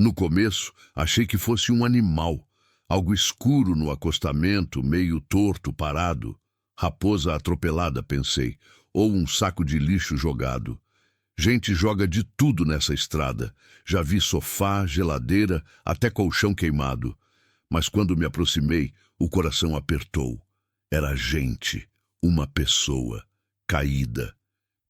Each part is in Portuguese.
No começo, achei que fosse um animal, algo escuro no acostamento, meio torto, parado. Raposa atropelada, pensei, ou um saco de lixo jogado. Gente joga de tudo nessa estrada. Já vi sofá, geladeira, até colchão queimado. Mas quando me aproximei, o coração apertou. Era gente, uma pessoa, caída.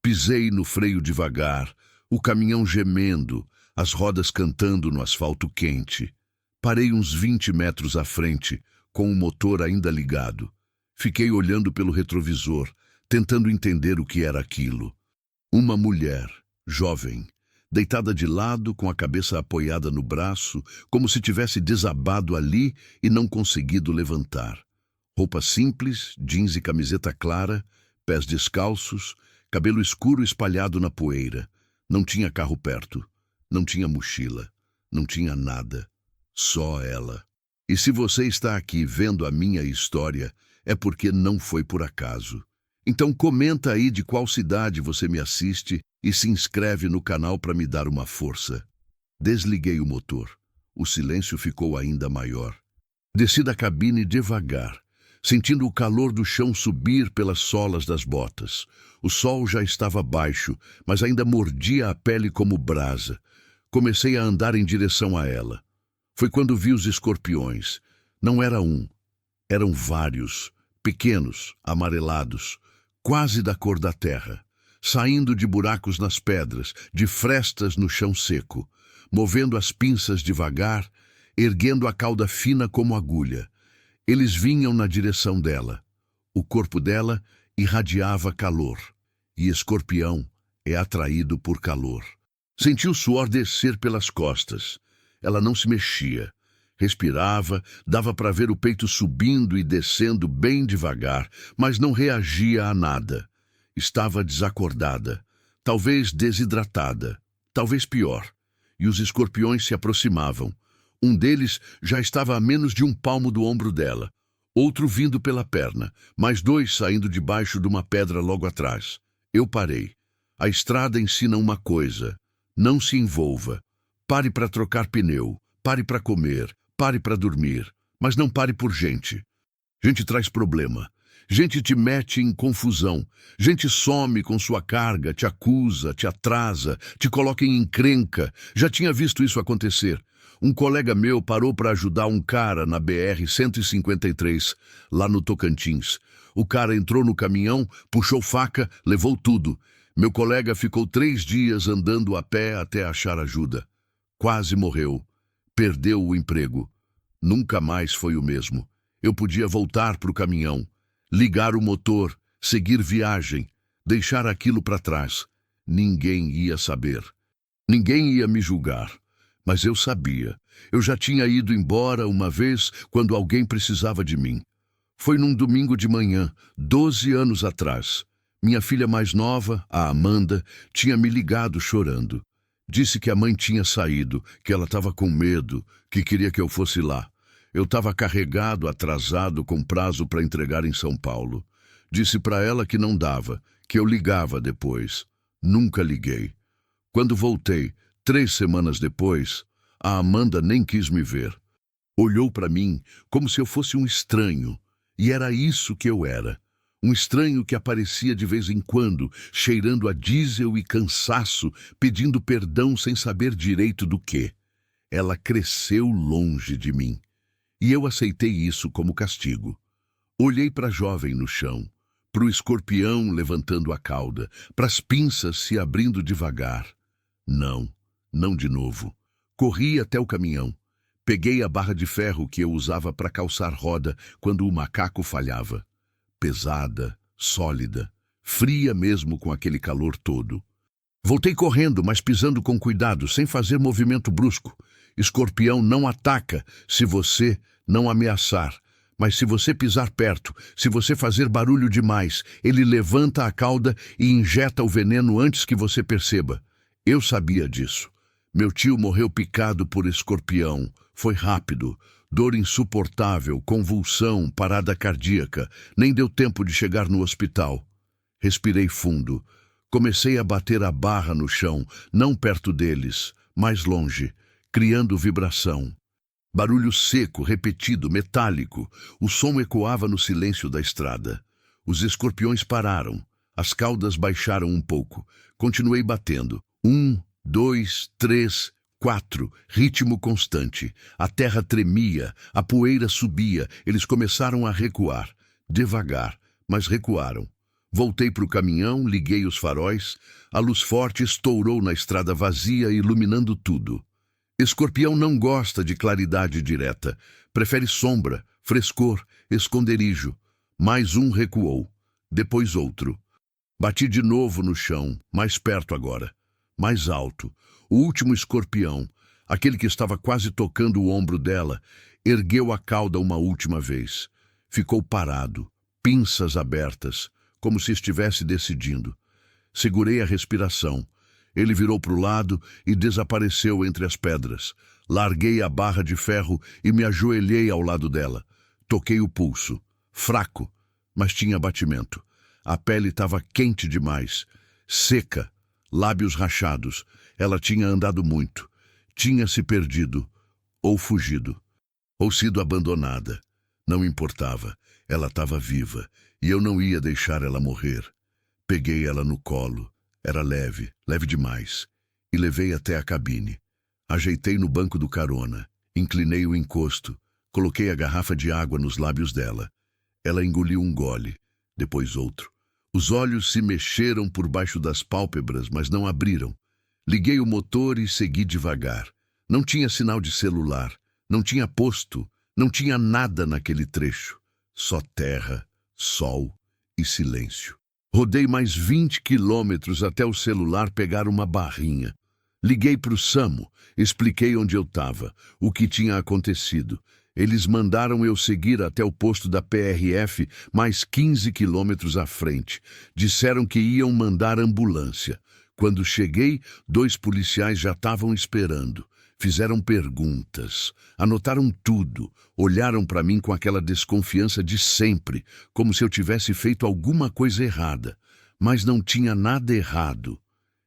Pisei no freio devagar, o caminhão gemendo, as rodas cantando no asfalto quente. Parei uns 20 metros à frente, com o motor ainda ligado. Fiquei olhando pelo retrovisor, tentando entender o que era aquilo. Uma mulher, jovem, deitada de lado, com a cabeça apoiada no braço, como se tivesse desabado ali e não conseguido levantar. Roupa simples, jeans e camiseta clara, pés descalços, cabelo escuro espalhado na poeira. Não tinha carro perto, não tinha mochila, não tinha nada. Só ela. E se você está aqui vendo a minha história, é porque não foi por acaso. Então comenta aí de qual cidade você me assiste e se inscreve no canal para me dar uma força. Desliguei o motor. O silêncio ficou ainda maior. Desci da cabine devagar, sentindo o calor do chão subir pelas solas das botas. O sol já estava baixo, mas ainda mordia a pele como brasa. Comecei a andar em direção a ela. Foi quando vi os escorpiões. Não era um, eram vários, pequenos, amarelados, quase da cor da terra, saindo de buracos nas pedras, de frestas no chão seco, movendo as pinças devagar, erguendo a cauda fina como agulha. Eles vinham na direção dela. O corpo dela irradiava calor, e escorpião é atraído por calor. Senti o suor descer pelas costas. Ela não se mexia. Respirava, dava para ver o peito subindo e descendo bem devagar, mas não reagia a nada. Estava desacordada, talvez desidratada, talvez pior. E os escorpiões se aproximavam. Um deles já estava a menos de um palmo do ombro dela, outro vindo pela perna, mais dois saindo debaixo de uma pedra logo atrás. Eu parei. A estrada ensina uma coisa: não se envolva. Pare para trocar pneu, pare para comer, pare para dormir, mas não pare por gente. Gente traz problema. Gente te mete em confusão. Gente some com sua carga, te acusa, te atrasa, te coloca em encrenca. Já tinha visto isso acontecer. Um colega meu parou para ajudar um cara na BR-153, lá no Tocantins. O cara entrou no caminhão, puxou faca, levou tudo. Meu colega ficou 3 dias andando a pé até achar ajuda. Quase morreu. Perdeu o emprego. Nunca mais foi o mesmo. Eu podia voltar para o caminhão, ligar o motor, seguir viagem, deixar aquilo para trás. Ninguém ia saber. Ninguém ia me julgar. Mas eu sabia. Eu já tinha ido embora uma vez quando alguém precisava de mim. Foi num domingo de manhã, 12 anos atrás. Minha filha mais nova, a Amanda, tinha me ligado chorando. Disse que a mãe tinha saído, que ela estava com medo, que queria que eu fosse lá. Eu estava carregado, atrasado, com prazo para entregar em São Paulo. Disse para ela que não dava, que eu ligava depois. Nunca liguei. Quando voltei, 3 semanas depois, a Amanda nem quis me ver. Olhou para mim como se eu fosse um estranho, e era isso que eu era. Um estranho que aparecia de vez em quando, cheirando a diesel e cansaço, pedindo perdão sem saber direito do quê. Ela cresceu longe de mim. E eu aceitei isso como castigo. Olhei para a jovem no chão, para o escorpião levantando a cauda, para as pinças se abrindo devagar. Não, não de novo. Corri até o caminhão. Peguei a barra de ferro que eu usava para calçar roda quando o macaco falhava. Pesada, sólida, fria mesmo com aquele calor todo. Voltei correndo, mas pisando com cuidado, sem fazer movimento brusco. Escorpião não ataca se você não ameaçar, mas se você pisar perto, se você fazer barulho demais, ele levanta a cauda e injeta o veneno antes que você perceba. Eu sabia disso. Meu tio morreu picado por escorpião. Foi rápido. Dor insuportável, convulsão, parada cardíaca. Nem deu tempo de chegar no hospital. Respirei fundo. Comecei a bater a barra no chão, não perto deles, mais longe. criando vibração. Barulho seco, repetido, metálico. O som ecoava no silêncio da estrada. Os escorpiões pararam. As caudas baixaram um pouco. Continuei batendo. 1, 2, 3, 4. Ritmo constante. A terra tremia, a poeira subia. Eles começaram a recuar. Devagar, mas recuaram. Voltei para o caminhão, liguei os faróis. A luz forte estourou na estrada vazia, iluminando tudo. Escorpião não gosta de claridade direta. Prefere sombra, frescor, esconderijo. Mais um recuou. Depois outro. Bati de novo no chão, mais perto agora. Mais alto. O último escorpião, aquele que estava quase tocando o ombro dela, ergueu a cauda uma última vez. Ficou parado, pinças abertas, como se estivesse decidindo. Segurei a respiração. Ele virou para o lado e desapareceu entre as pedras. Larguei a barra de ferro e me ajoelhei ao lado dela. Toquei o pulso. Fraco, mas tinha batimento. A pele estava quente demais. Seca, lábios rachados. Ela tinha andado muito. Tinha se perdido, ou fugido, ou sido abandonada. Não importava. Ela estava viva e eu não ia deixar ela morrer. Peguei ela no colo. Era leve, leve demais, e levei até a cabine. Ajeitei no banco do carona, inclinei o encosto, coloquei a garrafa de água nos lábios dela. Ela engoliu um gole, depois outro. Os olhos se mexeram por baixo das pálpebras, mas não abriram. Liguei o motor e segui devagar. Não tinha sinal de celular, não tinha posto, não tinha nada naquele trecho. Só terra, sol e silêncio. Rodei mais 20 quilômetros até o celular pegar uma barrinha. Liguei para o SAMU, expliquei onde eu estava, o que tinha acontecido. Eles mandaram eu seguir até o posto da PRF, mais 15 quilômetros à frente. Disseram que iam mandar ambulância. Quando cheguei, 2 policiais já estavam esperando. Fizeram perguntas, anotaram tudo, olharam para mim com aquela desconfiança de sempre, como se eu tivesse feito alguma coisa errada. Mas não tinha nada errado.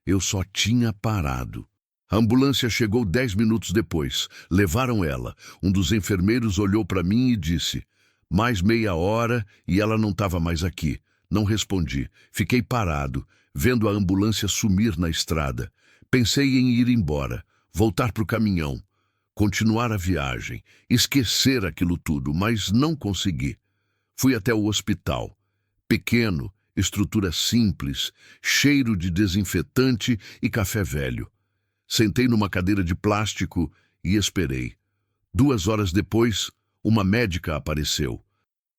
Eu só tinha parado. A ambulância chegou 10 minutos depois. Levaram ela. Um dos enfermeiros olhou para mim e disse: mais meia hora e ela não estava mais aqui. Não respondi. Fiquei parado, vendo a ambulância sumir na estrada. Pensei em ir embora. Voltar para o caminhão, continuar a viagem, esquecer aquilo tudo, mas não consegui. Fui até o hospital. Pequeno, estrutura simples, cheiro de desinfetante e café velho. Sentei numa cadeira de plástico e esperei. 2 horas depois, uma médica apareceu.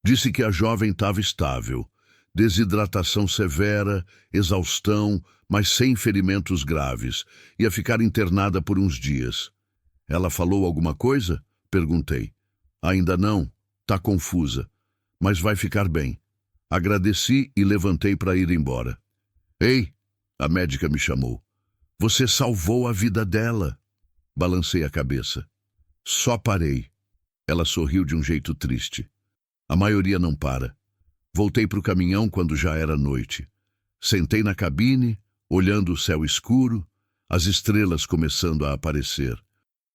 Disse que a jovem estava estável. Desidratação severa, exaustão, mas sem ferimentos graves. Ia ficar internada por uns dias. Ela falou alguma coisa? Perguntei. Ainda não. Tá confusa. Mas vai ficar bem. Agradeci e levantei para ir embora. Ei, a médica me chamou. Você salvou a vida dela. Balancei a cabeça. Só parei. Ela sorriu de um jeito triste. A maioria não para. Voltei para o caminhão quando já era noite. Sentei na cabine, olhando o céu escuro, as estrelas começando a aparecer.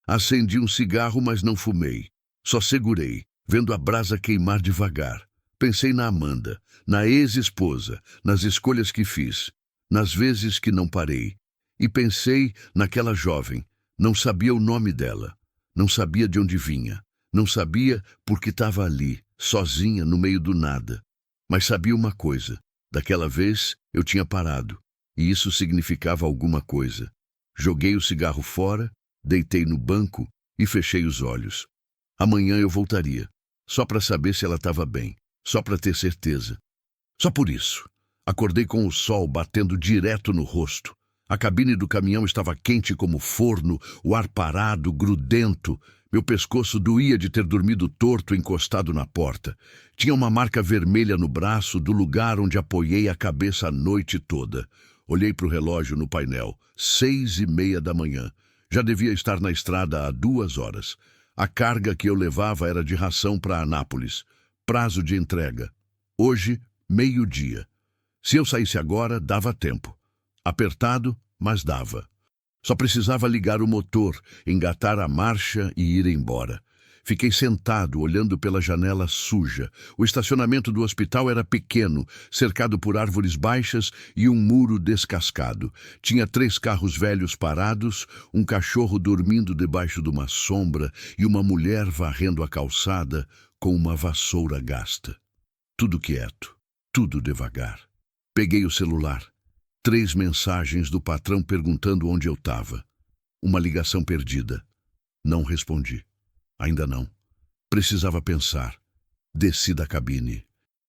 Acendi um cigarro, mas não fumei. Só segurei, vendo a brasa queimar devagar. Pensei na Amanda, na ex-esposa, nas escolhas que fiz, nas vezes que não parei. E pensei naquela jovem. Não sabia o nome dela. Não sabia de onde vinha. Não sabia porque estava ali, sozinha, no meio do nada. Mas sabia uma coisa. Daquela vez, eu tinha parado. E isso significava alguma coisa. Joguei o cigarro fora, deitei no banco e fechei os olhos. Amanhã eu voltaria. Só para saber se ela estava bem. Só para ter certeza. Só por isso. Acordei com o sol batendo direto no rosto. A cabine do caminhão estava quente como forno, o ar parado, grudento. Meu pescoço doía de ter dormido torto encostado na porta. Tinha uma marca vermelha no braço do lugar onde apoiei a cabeça a noite toda. Olhei para o relógio no painel. 6:30 da manhã. Já devia estar na estrada há 2 horas. A carga que eu levava era de ração para Anápolis. Prazo de entrega. Hoje, 12:00. Se eu saísse agora, dava tempo. Apertado, mas dava. Só precisava ligar o motor, engatar a marcha e ir embora. Fiquei sentado, olhando pela janela suja. O estacionamento do hospital era pequeno, cercado por árvores baixas e um muro descascado. Tinha 3 carros velhos parados, um cachorro dormindo debaixo de uma sombra e uma mulher varrendo a calçada com uma vassoura gasta. Tudo quieto, tudo devagar. Peguei o celular. 3 mensagens do patrão perguntando onde eu estava. Uma ligação perdida. Não respondi. Ainda não. Precisava pensar. Desci da cabine.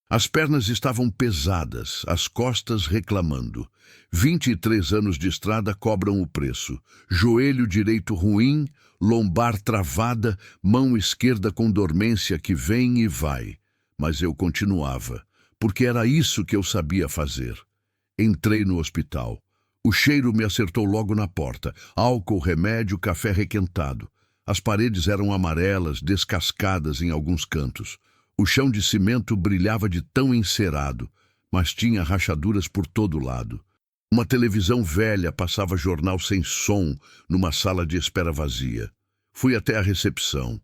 As pernas estavam pesadas, as costas reclamando. 23 anos de estrada cobram o preço. Joelho direito ruim, lombar travada, mão esquerda com dormência que vem e vai. Mas eu continuava, porque era isso que eu sabia fazer. Entrei no hospital. O cheiro me acertou logo na porta. Álcool, remédio, café requentado. As paredes eram amarelas, descascadas em alguns cantos. O chão de cimento brilhava de tão encerado, mas tinha rachaduras por todo lado. Uma televisão velha passava jornal sem som numa sala de espera vazia. Fui até a recepção.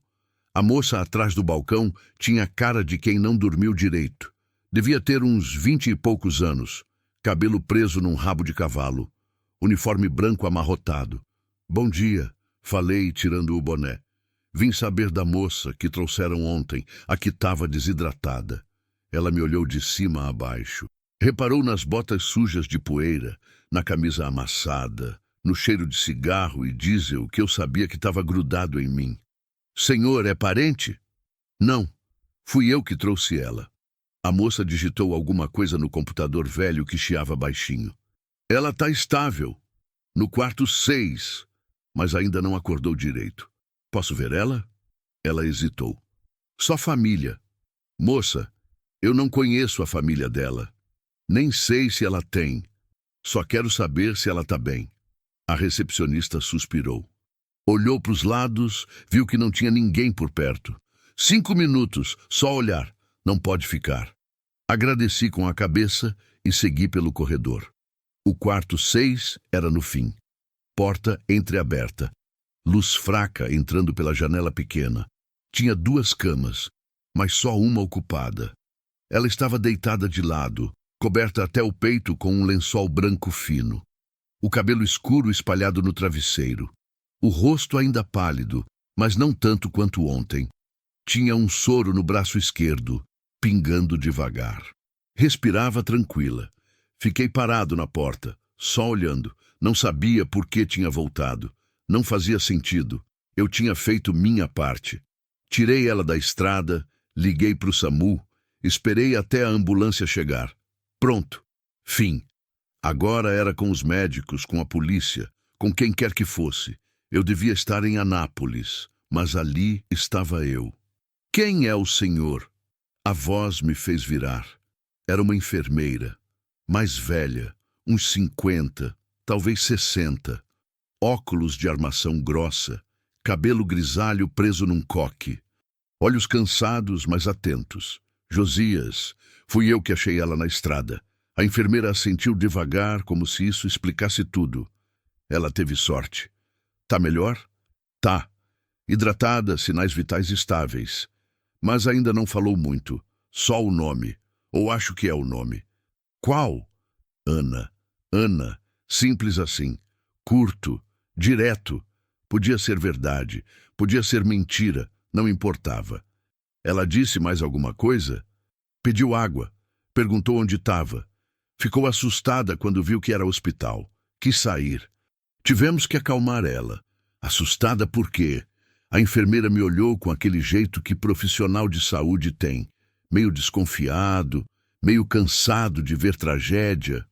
A moça atrás do balcão tinha cara de quem não dormiu direito. Devia ter uns 20 e poucos anos. Cabelo preso num rabo de cavalo. Uniforme branco amarrotado. Bom dia. Falei, tirando o boné. Vim saber da moça que trouxeram ontem, a que estava desidratada. Ela me olhou de cima a baixo. Reparou nas botas sujas de poeira, na camisa amassada, no cheiro de cigarro e diesel que eu sabia que estava grudado em mim. Senhor, é parente? Não. Fui eu que trouxe ela. A moça digitou alguma coisa no computador velho que chiava baixinho. Ela está estável. No quarto 6. Mas ainda não acordou direito. Posso ver ela? Ela hesitou. Só família. Moça, eu não conheço a família dela. Nem sei se ela tem. Só quero saber se ela está bem. A recepcionista suspirou. Olhou para os lados, viu que não tinha ninguém por perto. 5 minutos, só olhar. Não pode ficar. Agradeci com a cabeça e segui pelo corredor. O quarto 6 era no fim. Porta entreaberta. Luz fraca entrando pela janela pequena. Tinha 2 camas, mas só uma ocupada. Ela estava deitada de lado, coberta até o peito com um lençol branco fino. O cabelo escuro espalhado no travesseiro. O rosto ainda pálido, mas não tanto quanto ontem. Tinha um soro no braço esquerdo, pingando devagar. Respirava tranquila. Fiquei parado na porta, só olhando. Não sabia por que tinha voltado. Não fazia sentido. Eu tinha feito minha parte. Tirei ela da estrada, liguei para o SAMU, esperei até a ambulância chegar. Pronto. Fim. Agora era com os médicos, com a polícia, com quem quer que fosse. Eu devia estar em Anápolis, mas ali estava eu. Quem é o senhor? A voz me fez virar. Era uma enfermeira, mais velha, uns 50, talvez 60. Óculos de armação grossa, cabelo grisalho preso num coque. Olhos cansados, mas atentos. Josias, fui eu que achei ela na estrada. A enfermeira assentiu devagar, como se isso explicasse tudo. Ela teve sorte. Tá melhor? Tá. Hidratada, sinais vitais estáveis. Mas ainda não falou muito. Só o nome. Ou acho que é o nome. Qual? Ana. Ana. Simples assim. Curto. Direto. Podia ser verdade. Podia ser mentira. Não importava. Ela disse mais alguma coisa? Pediu água. Perguntou onde estava. Ficou assustada quando viu que era hospital. Quis sair. Tivemos que acalmar ela. Assustada por quê? A enfermeira me olhou com aquele jeito que profissional de saúde tem. Meio desconfiado, meio cansado de ver tragédia.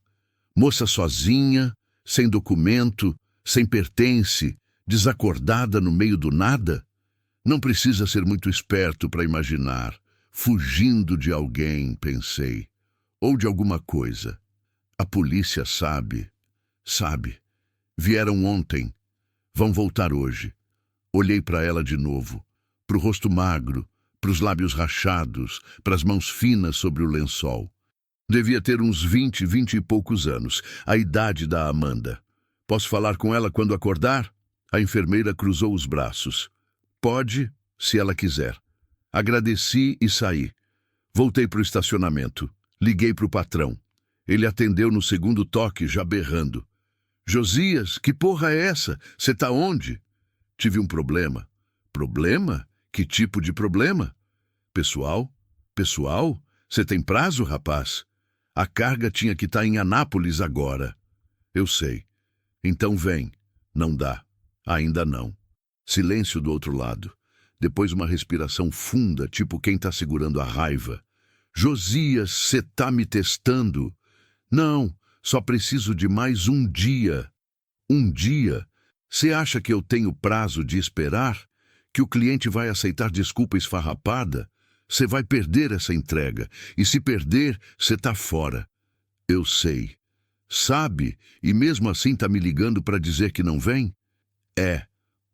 Moça sozinha, sem documento, sem pertence, desacordada no meio do nada? Não precisa ser muito esperto para imaginar. Fugindo de alguém, pensei. Ou de alguma coisa. A polícia sabe. Sabe. Vieram ontem. Vão voltar hoje. Olhei para ela de novo. Para o rosto magro, para os lábios rachados, para as mãos finas sobre o lençol. Devia ter uns 20 e poucos anos, a idade da Amanda. Posso falar com ela quando acordar? A enfermeira cruzou os braços. Pode, se ela quiser. Agradeci e saí. Voltei para o estacionamento. Liguei para o patrão. Ele atendeu no segundo toque, já berrando. Josias, que porra é essa? Você tá onde? Tive um problema. Problema? Que tipo de problema? Pessoal? Pessoal? Você tem prazo, rapaz? A carga tinha que estar em Anápolis agora. Eu sei. Então vem. Não dá. Ainda não. Silêncio do outro lado. Depois uma respiração funda, tipo quem tá segurando a raiva. Josias, você tá me testando? Não, só preciso de mais um dia. Um dia? Você acha que eu tenho prazo de esperar? Que o cliente vai aceitar desculpa esfarrapada? Você vai perder essa entrega. E se perder, você tá fora. Eu sei. Sabe? E mesmo assim tá me ligando para dizer que não vem? É.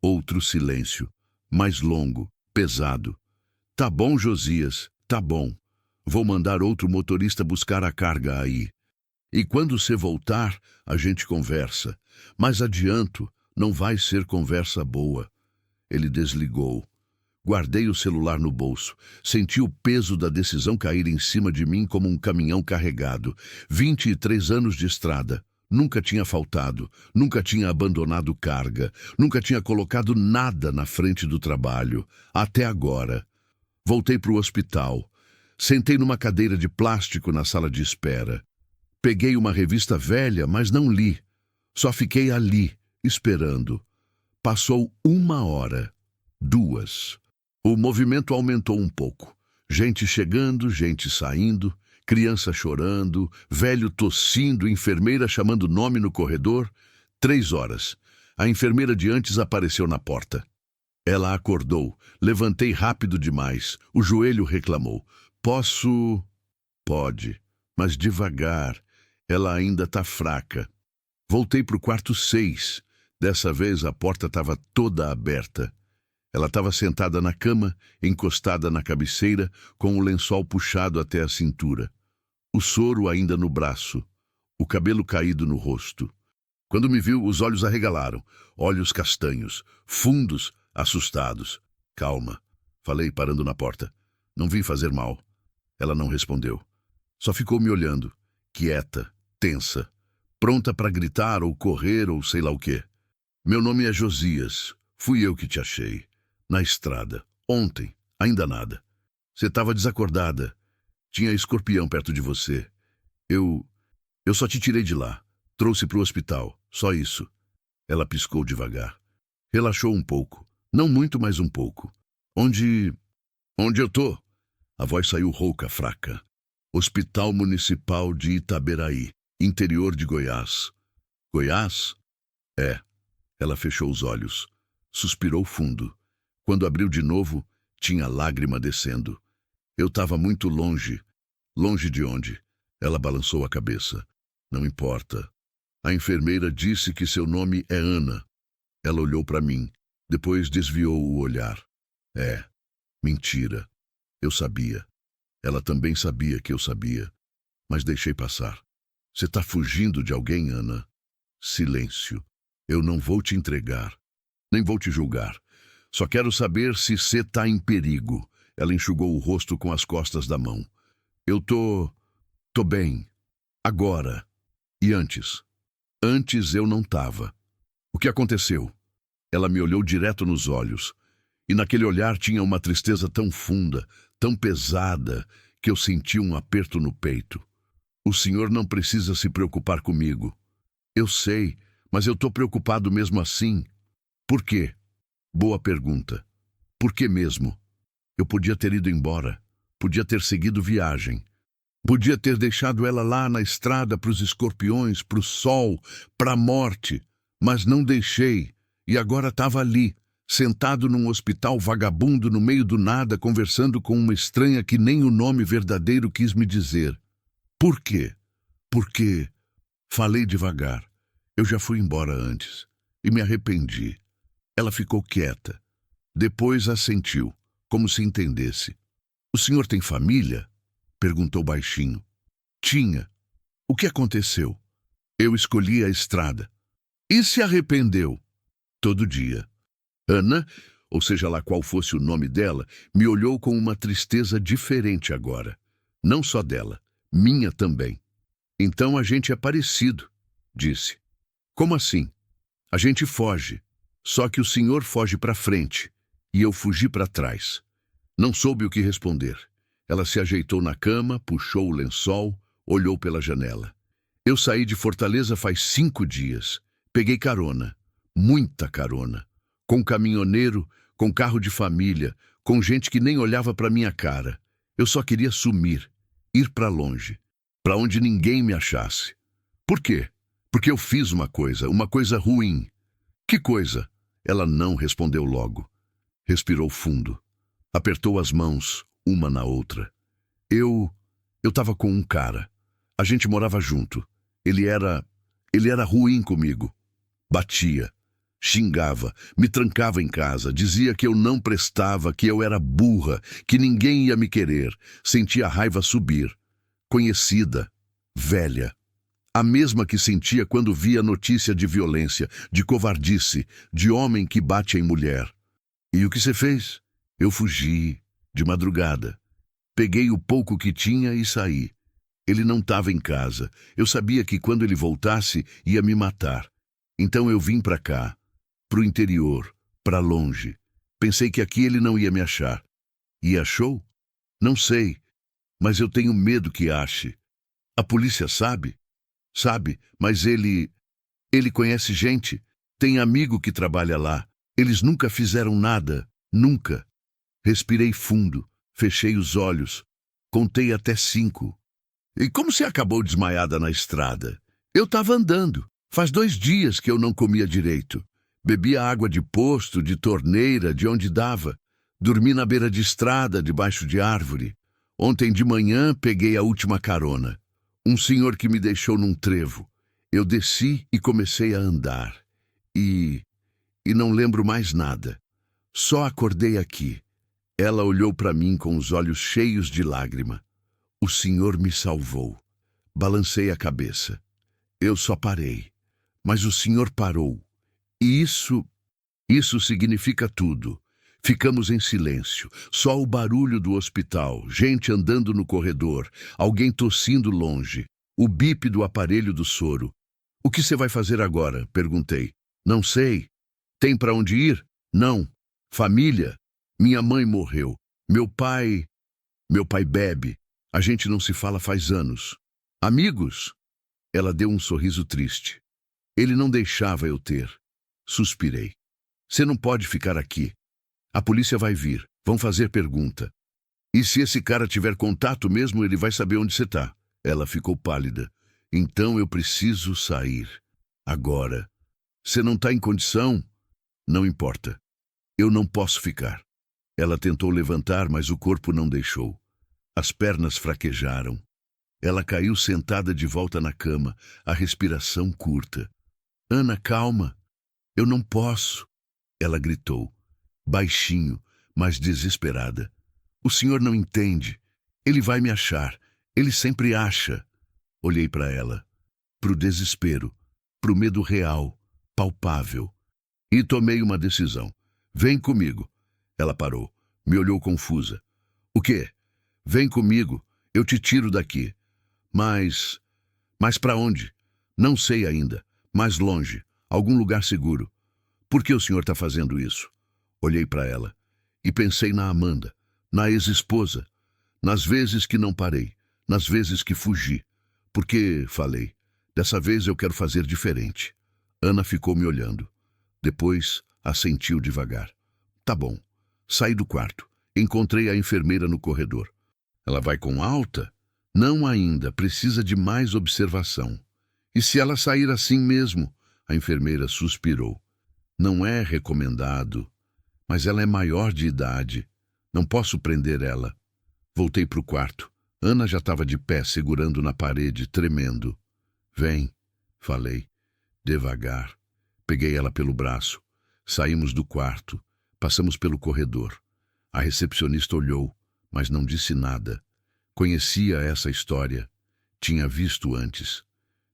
Outro silêncio. Mais longo. Pesado. Tá bom, Josias. Tá bom. Vou mandar outro motorista buscar a carga aí. E quando você voltar, a gente conversa. Mas adianto, não vai ser conversa boa. Ele desligou. Guardei o celular no bolso. Senti o peso da decisão cair em cima de mim como um caminhão carregado. 23 anos de estrada. Nunca tinha faltado. Nunca tinha abandonado carga. Nunca tinha colocado nada na frente do trabalho. Até agora. Voltei para o hospital. Sentei numa cadeira de plástico na sala de espera. Peguei uma revista velha, mas não li. Só fiquei ali, esperando. Passou 1 hora. 2. O movimento aumentou um pouco. Gente chegando, gente saindo, criança chorando, velho tossindo, enfermeira chamando nome no corredor. 3 horas. A enfermeira de antes apareceu na porta. Ela acordou. Levantei rápido demais. O joelho reclamou. Posso? Pode, mas devagar. Ela ainda tá fraca. Voltei pro quarto 6. Dessa vez a porta estava toda aberta. Ela estava sentada na cama, encostada na cabeceira, com o lençol puxado até a cintura. O soro ainda no braço. O cabelo caído no rosto. Quando me viu, os olhos arregalaram. Olhos castanhos, fundos, assustados. Calma, falei parando na porta. Não vim fazer mal. Ela não respondeu. Só ficou me olhando, quieta, tensa, pronta para gritar ou correr ou sei lá o quê. Meu nome é Josias. Fui eu que te achei. Na estrada. Ontem. Ainda nada. Você estava desacordada. Tinha escorpião perto de você. Eu só te tirei de lá. Trouxe para o hospital. Só isso. Ela piscou devagar. Relaxou um pouco. Não muito, mas um pouco. Onde eu tô? A voz saiu rouca, fraca. Hospital Municipal de Itaberaí, interior de Goiás. Goiás? É. Ela fechou os olhos. Suspirou fundo. Quando abriu de novo, tinha lágrima descendo. Eu estava muito longe. Longe de onde? Ela balançou a cabeça. Não importa. A enfermeira disse que seu nome é Ana. Ela olhou para mim. Depois desviou o olhar. É. Mentira. Eu sabia. Ela também sabia que eu sabia. Mas deixei passar. Você tá fugindo de alguém, Ana? Silêncio. Eu não vou te entregar. Nem vou te julgar. Só quero saber se você tá em perigo. Ela enxugou o rosto com as costas da mão. Eu tô bem. Agora. E antes? Antes eu não tava. O que aconteceu? Ela me olhou direto nos olhos. E naquele olhar tinha uma tristeza tão funda, tão pesada, que eu senti um aperto no peito. O senhor não precisa se preocupar comigo. Eu sei, mas eu tô preocupado mesmo assim. Por quê? Boa pergunta. Por que mesmo? Eu podia ter ido embora. Podia ter seguido viagem. Podia ter deixado ela lá na estrada para os escorpiões, para o sol, para a morte. Mas não deixei. E agora estava ali, sentado num hospital vagabundo no meio do nada, conversando com uma estranha que nem o nome verdadeiro quis me dizer. Por quê? Porque falei devagar. Eu já fui embora antes e me arrependi. Ela ficou quieta. Depois assentiu, como se entendesse. O senhor tem família? Perguntou baixinho. Tinha. O que aconteceu? Eu escolhi a estrada. E se arrependeu todo dia. Ana, ou seja lá qual fosse o nome dela, me olhou com uma tristeza diferente agora. Não só dela, minha também. Então a gente é parecido, disse. Como assim? A gente foge. Só que o senhor foge para frente e eu fugi para trás. Não soube o que responder. Ela se ajeitou na cama, puxou o lençol, olhou pela janela. Eu saí de Fortaleza faz 5 dias. Peguei carona, muita carona. Com caminhoneiro, com carro de família, com gente que nem olhava para minha cara. Eu só queria sumir, ir para longe, para onde ninguém me achasse. Por quê? Porque eu fiz uma coisa ruim. Que coisa? Ela não respondeu logo. Respirou fundo. Apertou as mãos, uma na outra. Eu estava com um cara. A gente morava junto. Ele era ruim comigo. Batia, xingava, me trancava em casa, dizia que eu não prestava, que eu era burra, que ninguém ia me querer. Sentia a raiva subir. Conhecida, velha. A mesma que sentia quando via notícia de violência, de covardice, de homem que bate em mulher. E o que você fez? Eu fugi, de madrugada. Peguei o pouco que tinha e saí. Ele não estava em casa. Eu sabia que quando ele voltasse, ia me matar. Então eu vim para cá, pro interior, para longe. Pensei que aqui ele não ia me achar. E achou? Não sei, mas eu tenho medo que ache. A polícia sabe? Sabe, mas ele conhece gente, tem amigo que trabalha lá. Eles nunca fizeram nada, nunca. Respirei fundo, fechei os olhos, contei até 5. E como você acabou desmaiada na estrada? Eu estava andando. Faz 2 dias que eu não comia direito. Bebia água de posto, de torneira, de onde dava. Dormi na beira de estrada, debaixo de árvore. Ontem de manhã peguei a última carona. Um senhor que me deixou num trevo. Eu desci e comecei a andar. E não lembro mais nada. Só acordei aqui. Ela olhou para mim com os olhos cheios de lágrima. O senhor me salvou. Balancei a cabeça. Eu só parei. Mas o senhor parou. E isso significa tudo. Ficamos em silêncio. Só o barulho do hospital, gente andando no corredor, alguém tossindo longe, o bip do aparelho do soro. O que você vai fazer agora? Perguntei. Não sei. Tem para onde ir? Não. Família? Minha mãe morreu. Meu pai bebe. A gente não se fala faz anos. Amigos? Ela deu um sorriso triste. Ele não deixava eu ter. Suspirei. Você não pode ficar aqui. A polícia vai vir. Vão fazer pergunta. E se esse cara tiver contato mesmo, ele vai saber onde você está. Ela ficou pálida. Então eu preciso sair. Agora. Você não está em condição? Não importa. Eu não posso ficar. Ela tentou levantar, mas o corpo não deixou. As pernas fraquejaram. Ela caiu sentada de volta na cama, a respiração curta. Ana, calma. Eu não posso. Ela gritou, baixinho, mas desesperada. O senhor não entende. Ele vai me achar. Ele sempre acha. Olhei para ela, pro desespero, pro medo real, palpável. E tomei uma decisão. Vem comigo. Ela parou, me olhou confusa. O quê? Vem comigo, eu te tiro daqui. Mas para onde? Não sei ainda. Mais longe, algum lugar seguro. Por que o senhor está fazendo isso? Olhei para ela e pensei na Amanda, na ex-esposa, nas vezes que não parei, nas vezes que fugi. Porque, falei, dessa vez eu quero fazer diferente. Ana ficou me olhando. Depois, assentiu devagar. Tá bom. Saí do quarto. Encontrei a enfermeira no corredor. Ela vai com alta? Não ainda, precisa de mais observação. E se ela sair assim mesmo? A enfermeira suspirou. Não é recomendado, mas ela é maior de idade. Não posso prender ela. Voltei para o quarto. Ana já estava de pé, segurando na parede, tremendo. Vem, falei, devagar. Peguei ela pelo braço. Saímos do quarto. Passamos pelo corredor. A recepcionista olhou, mas não disse nada. Conhecia essa história. Tinha visto antes.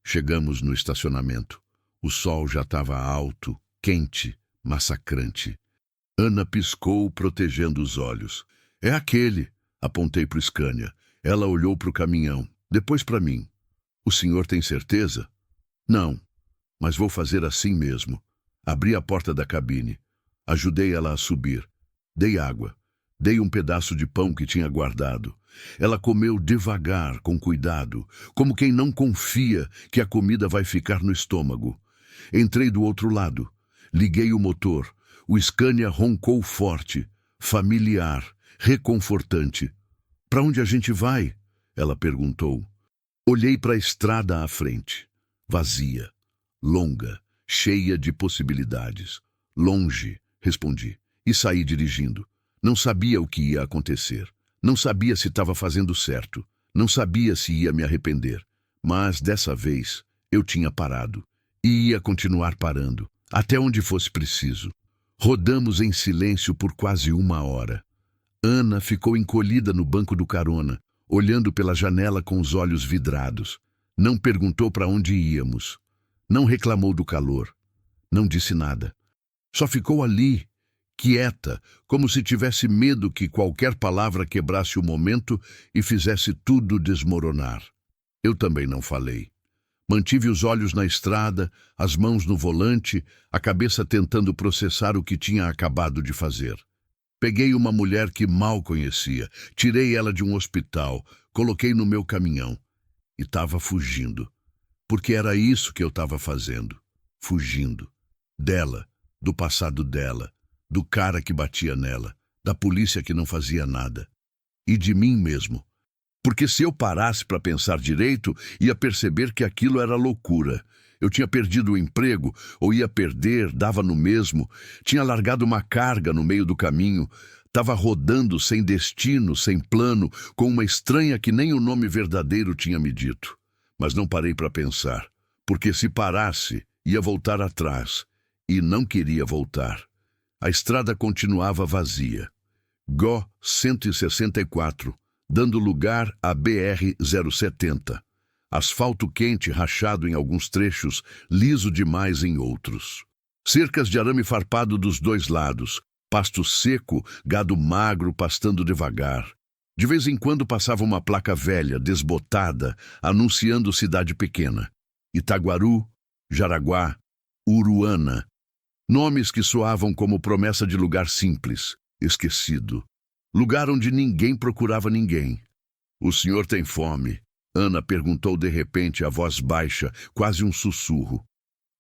Chegamos no estacionamento. O sol já estava alto, quente, massacrante. Ana piscou, protegendo os olhos. É aquele, apontei para o Scania. Ela olhou para o caminhão, depois para mim. O senhor tem certeza? Não, mas vou fazer assim mesmo. Abri a porta da cabine. Ajudei ela a subir. Dei água. Dei um pedaço de pão que tinha guardado. Ela comeu devagar, com cuidado, como quem não confia que a comida vai ficar no estômago. Entrei do outro lado. Liguei o motor. O Scania roncou forte, familiar, reconfortante. Para onde a gente vai? Ela perguntou. Olhei para a estrada à frente. Vazia, longa, cheia de possibilidades. Longe, respondi, e saí dirigindo. Não sabia o que ia acontecer. Não sabia se estava fazendo certo. Não sabia se ia me arrepender. Mas, dessa vez, eu tinha parado. E ia continuar parando, até onde fosse preciso. Rodamos em silêncio por quase 1 hora. Ana ficou encolhida no banco do carona, olhando pela janela com os olhos vidrados. Não perguntou para onde íamos. Não reclamou do calor. Não disse nada. Só ficou ali, quieta, como se tivesse medo que qualquer palavra quebrasse o momento e fizesse tudo desmoronar. Eu também não falei. Mantive os olhos na estrada, as mãos no volante, a cabeça tentando processar o que tinha acabado de fazer. Peguei uma mulher que mal conhecia, tirei ela de um hospital, coloquei no meu caminhão e estava fugindo. Porque era isso que eu estava fazendo. Fugindo. Dela, do passado dela, do cara que batia nela, da polícia que não fazia nada. E de mim mesmo. Porque se eu parasse para pensar direito, ia perceber que aquilo era loucura. Eu tinha perdido o emprego, ou ia perder, dava no mesmo. Tinha largado uma carga no meio do caminho. Estava rodando sem destino, sem plano, com uma estranha que nem o nome verdadeiro tinha me dito. Mas não parei para pensar, porque se parasse, ia voltar atrás. E não queria voltar. A estrada continuava vazia. Gó 164. Dando lugar à BR-070. Asfalto quente rachado em alguns trechos, liso demais em outros. Cercas de arame farpado dos dois lados, pasto seco, gado magro pastando devagar. De vez em quando passava uma placa velha, desbotada, anunciando cidade pequena. Itaguaru, Jaraguá, Uruana. Nomes que soavam como promessa de lugar simples, esquecido. Lugar onde ninguém procurava ninguém. O senhor tem fome? Ana perguntou de repente, a voz baixa, quase um sussurro.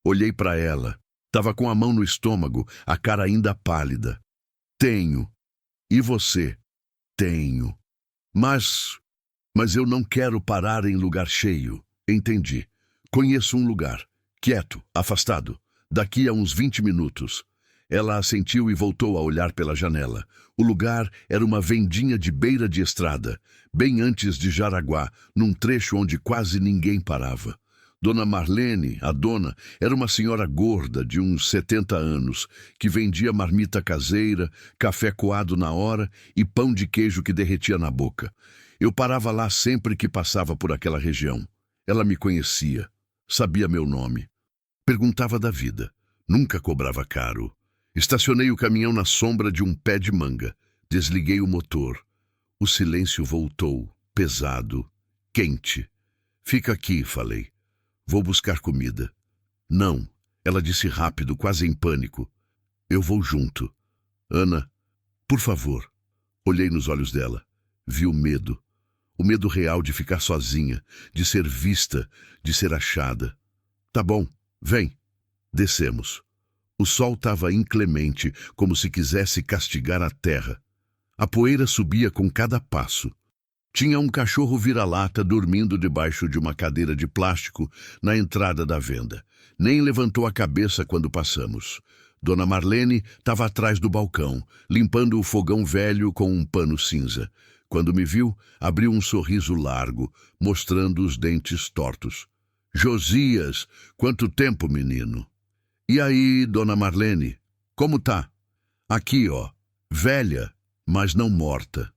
Olhei para ela. Estava com a mão no estômago, a cara ainda pálida. Tenho. E você? Tenho. Mas eu não quero parar em lugar cheio. Entendi. Conheço um lugar. Quieto, afastado. Daqui a uns 20 minutos. Ela assentiu e voltou a olhar pela janela. O lugar era uma vendinha de beira de estrada, bem antes de Jaraguá, num trecho onde quase ninguém parava. Dona Marlene, a dona, era uma senhora gorda de uns 70 anos, que vendia marmita caseira, café coado na hora e pão de queijo que derretia na boca. Eu parava lá sempre que passava por aquela região. Ela me conhecia, sabia meu nome. Perguntava da vida. Nunca cobrava caro. Estacionei o caminhão na sombra de um pé de manga. Desliguei o motor. O silêncio voltou, pesado, quente. Fica aqui, falei. Vou buscar comida. Não, ela disse rápido, quase em pânico. Eu vou junto. Ana, por favor. Olhei nos olhos dela. Vi o medo. O medo real de ficar sozinha, de ser vista, de ser achada. Tá bom, vem. Descemos. O sol estava inclemente, como se quisesse castigar a terra. A poeira subia com cada passo. Tinha um cachorro vira-lata dormindo debaixo de uma cadeira de plástico na entrada da venda. Nem levantou a cabeça quando passamos. Dona Marlene estava atrás do balcão, limpando o fogão velho com um pano cinza. Quando me viu, abriu um sorriso largo, mostrando os dentes tortos. Josias, quanto tempo, menino? E aí, Dona Marlene, como tá? Aqui, ó, velha, mas não morta.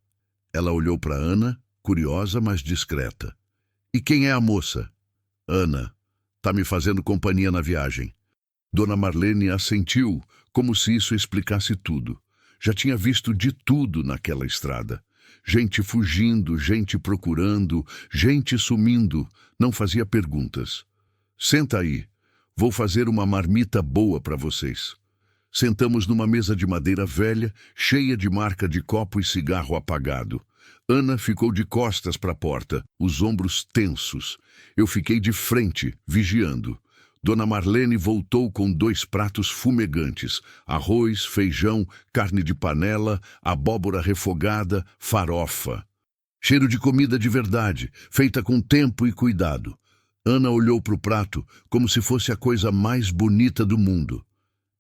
Ela olhou para Ana, curiosa, mas discreta. E quem é a moça? Ana. Tá me fazendo companhia na viagem. Dona Marlene assentiu, como se isso explicasse tudo. Já tinha visto de tudo naquela estrada. Gente fugindo, gente procurando, gente sumindo. Não fazia perguntas. Senta aí. Vou fazer uma marmita boa para vocês. Sentamos numa mesa de madeira velha, cheia de marca de copo e cigarro apagado. Ana ficou de costas para a porta, os ombros tensos. Eu fiquei de frente, vigiando. Dona Marlene voltou com 2 pratos fumegantes: arroz, feijão, carne de panela, abóbora refogada, farofa. Cheiro de comida de verdade, feita com tempo e cuidado. Ana olhou para o prato como se fosse a coisa mais bonita do mundo.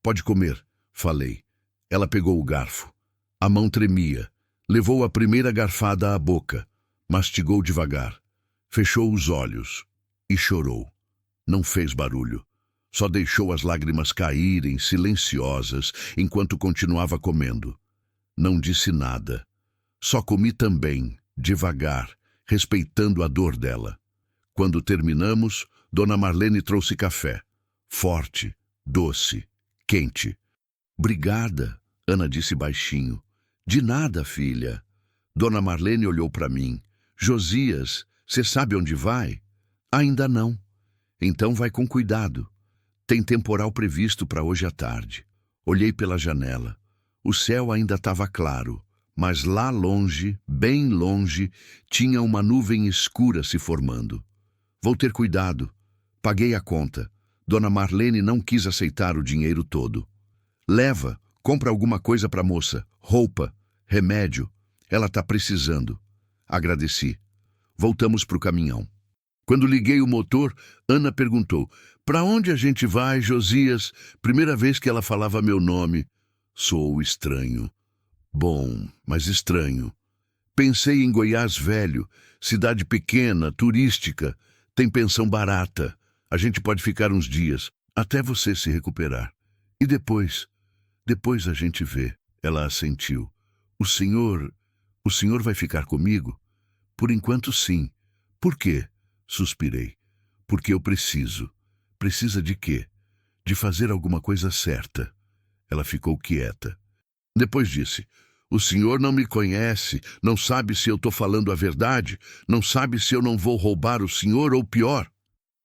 Pode comer, falei. Ela pegou o garfo. A mão tremia. Levou a primeira garfada à boca. Mastigou devagar. Fechou os olhos. E chorou. Não fez barulho. Só deixou as lágrimas caírem, silenciosas, enquanto continuava comendo. Não disse nada. Só comi também, devagar, respeitando a dor dela. Quando terminamos, Dona Marlene trouxe café. Forte, doce, quente. Obrigada, Ana disse baixinho. De nada, filha. Dona Marlene olhou para mim. Josias, você sabe onde vai? Ainda não. Então vai com cuidado. Tem temporal previsto para hoje à tarde. Olhei pela janela. O céu ainda estava claro, mas lá longe, bem longe, tinha uma nuvem escura se formando. Vou ter cuidado. Paguei a conta. Dona Marlene não quis aceitar o dinheiro todo. Leva, compra alguma coisa para a moça. Roupa, remédio. Ela está precisando. Agradeci. Voltamos para o caminhão. Quando liguei o motor, Ana perguntou: para onde a gente vai, Josias? Primeira vez que ela falava meu nome. Sou estranho. Bom, mas estranho. Pensei em Goiás Velho, cidade pequena, turística. Tem pensão barata. A gente pode ficar uns dias, até você se recuperar. E depois? Depois a gente vê. Ela assentiu. O senhor vai ficar comigo? Por enquanto, sim. Por quê? Suspirei. Porque eu preciso. Precisa de quê? De fazer alguma coisa certa. Ela ficou quieta. Depois disse: o senhor não me conhece, não sabe se eu estou falando a verdade, não sabe se eu não vou roubar o senhor ou pior.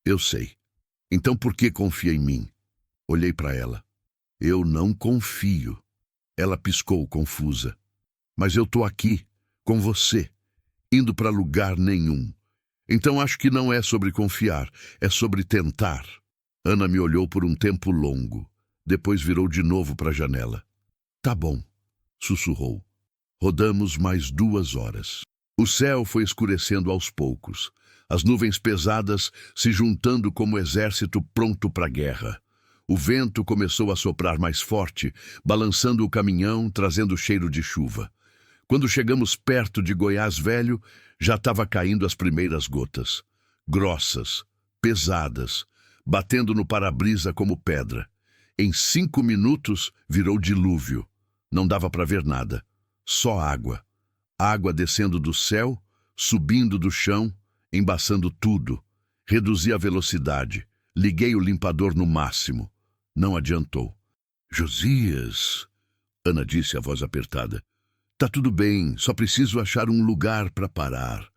Eu sei. Então por que confia em mim? Olhei para ela. Eu não confio. Ela piscou, confusa. Mas eu estou aqui, com você, indo para lugar nenhum. Então acho que não é sobre confiar, é sobre tentar. Ana me olhou por um tempo longo. Depois virou de novo para a janela. Tá bom, sussurrou. Rodamos mais 2 horas. O céu foi escurecendo aos poucos. As nuvens pesadas se juntando como exército pronto para a guerra. O vento começou a soprar mais forte, balançando o caminhão, trazendo cheiro de chuva. Quando chegamos perto de Goiás Velho, já estava caindo as primeiras gotas. Grossas, pesadas, batendo no para-brisa como pedra. Em 5 minutos, virou dilúvio. Não dava para ver nada. Só água. Água descendo do céu, subindo do chão, embaçando tudo. Reduzi a velocidade. Liguei o limpador no máximo. Não adiantou. Josias, Ana disse, a voz apertada. Tá tudo bem, só preciso achar um lugar para parar.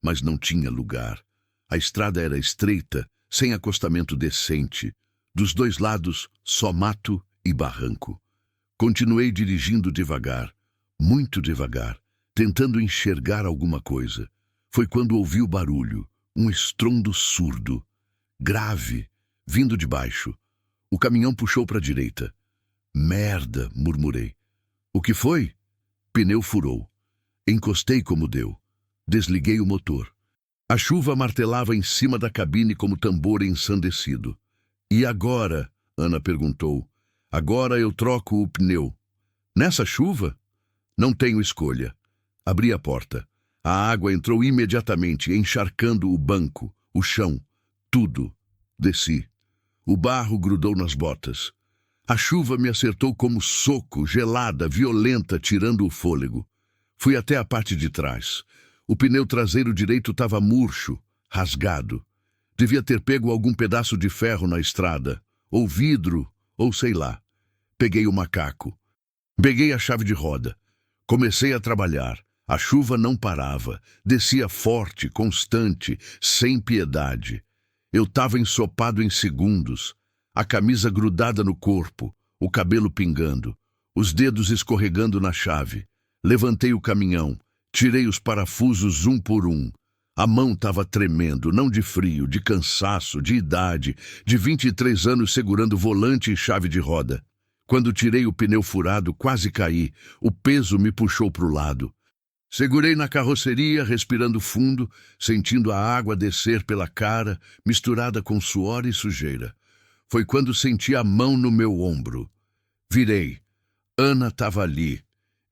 Mas não tinha lugar. A estrada era estreita, sem acostamento decente. Dos 2 lados, só mato e barranco. Continuei dirigindo devagar, muito devagar, tentando enxergar alguma coisa. Foi quando ouvi o barulho, um estrondo surdo, grave, vindo de baixo. O caminhão puxou para a direita. Merda, murmurei. O que foi? Pneu furou. Encostei como deu. Desliguei o motor. A chuva martelava em cima da cabine como tambor ensandecido. E agora? Ana perguntou. Agora eu troco o pneu. Nessa chuva? Não tenho escolha. Abri a porta. A água entrou imediatamente, encharcando o banco, o chão, tudo. Desci. O barro grudou nas botas. A chuva me acertou como soco, gelada, violenta, tirando o fôlego. Fui até a parte de trás. O pneu traseiro direito estava murcho, rasgado. Devia ter pego algum pedaço de ferro na estrada, ou vidro, ou sei lá. Peguei o macaco. Peguei a chave de roda. Comecei a trabalhar. A chuva não parava. Descia forte, constante, sem piedade. Eu estava ensopado em segundos. A camisa grudada no corpo, o cabelo pingando, os dedos escorregando na chave. Levantei o caminhão. Tirei os parafusos um por um. A mão estava tremendo, não de frio, de cansaço, de idade, de 23 anos segurando volante e chave de roda. Quando tirei o pneu furado, quase caí. O peso me puxou para o lado. Segurei na carroceria, respirando fundo, sentindo a água descer pela cara, misturada com suor e sujeira. Foi quando senti a mão no meu ombro. Virei. Ana estava ali,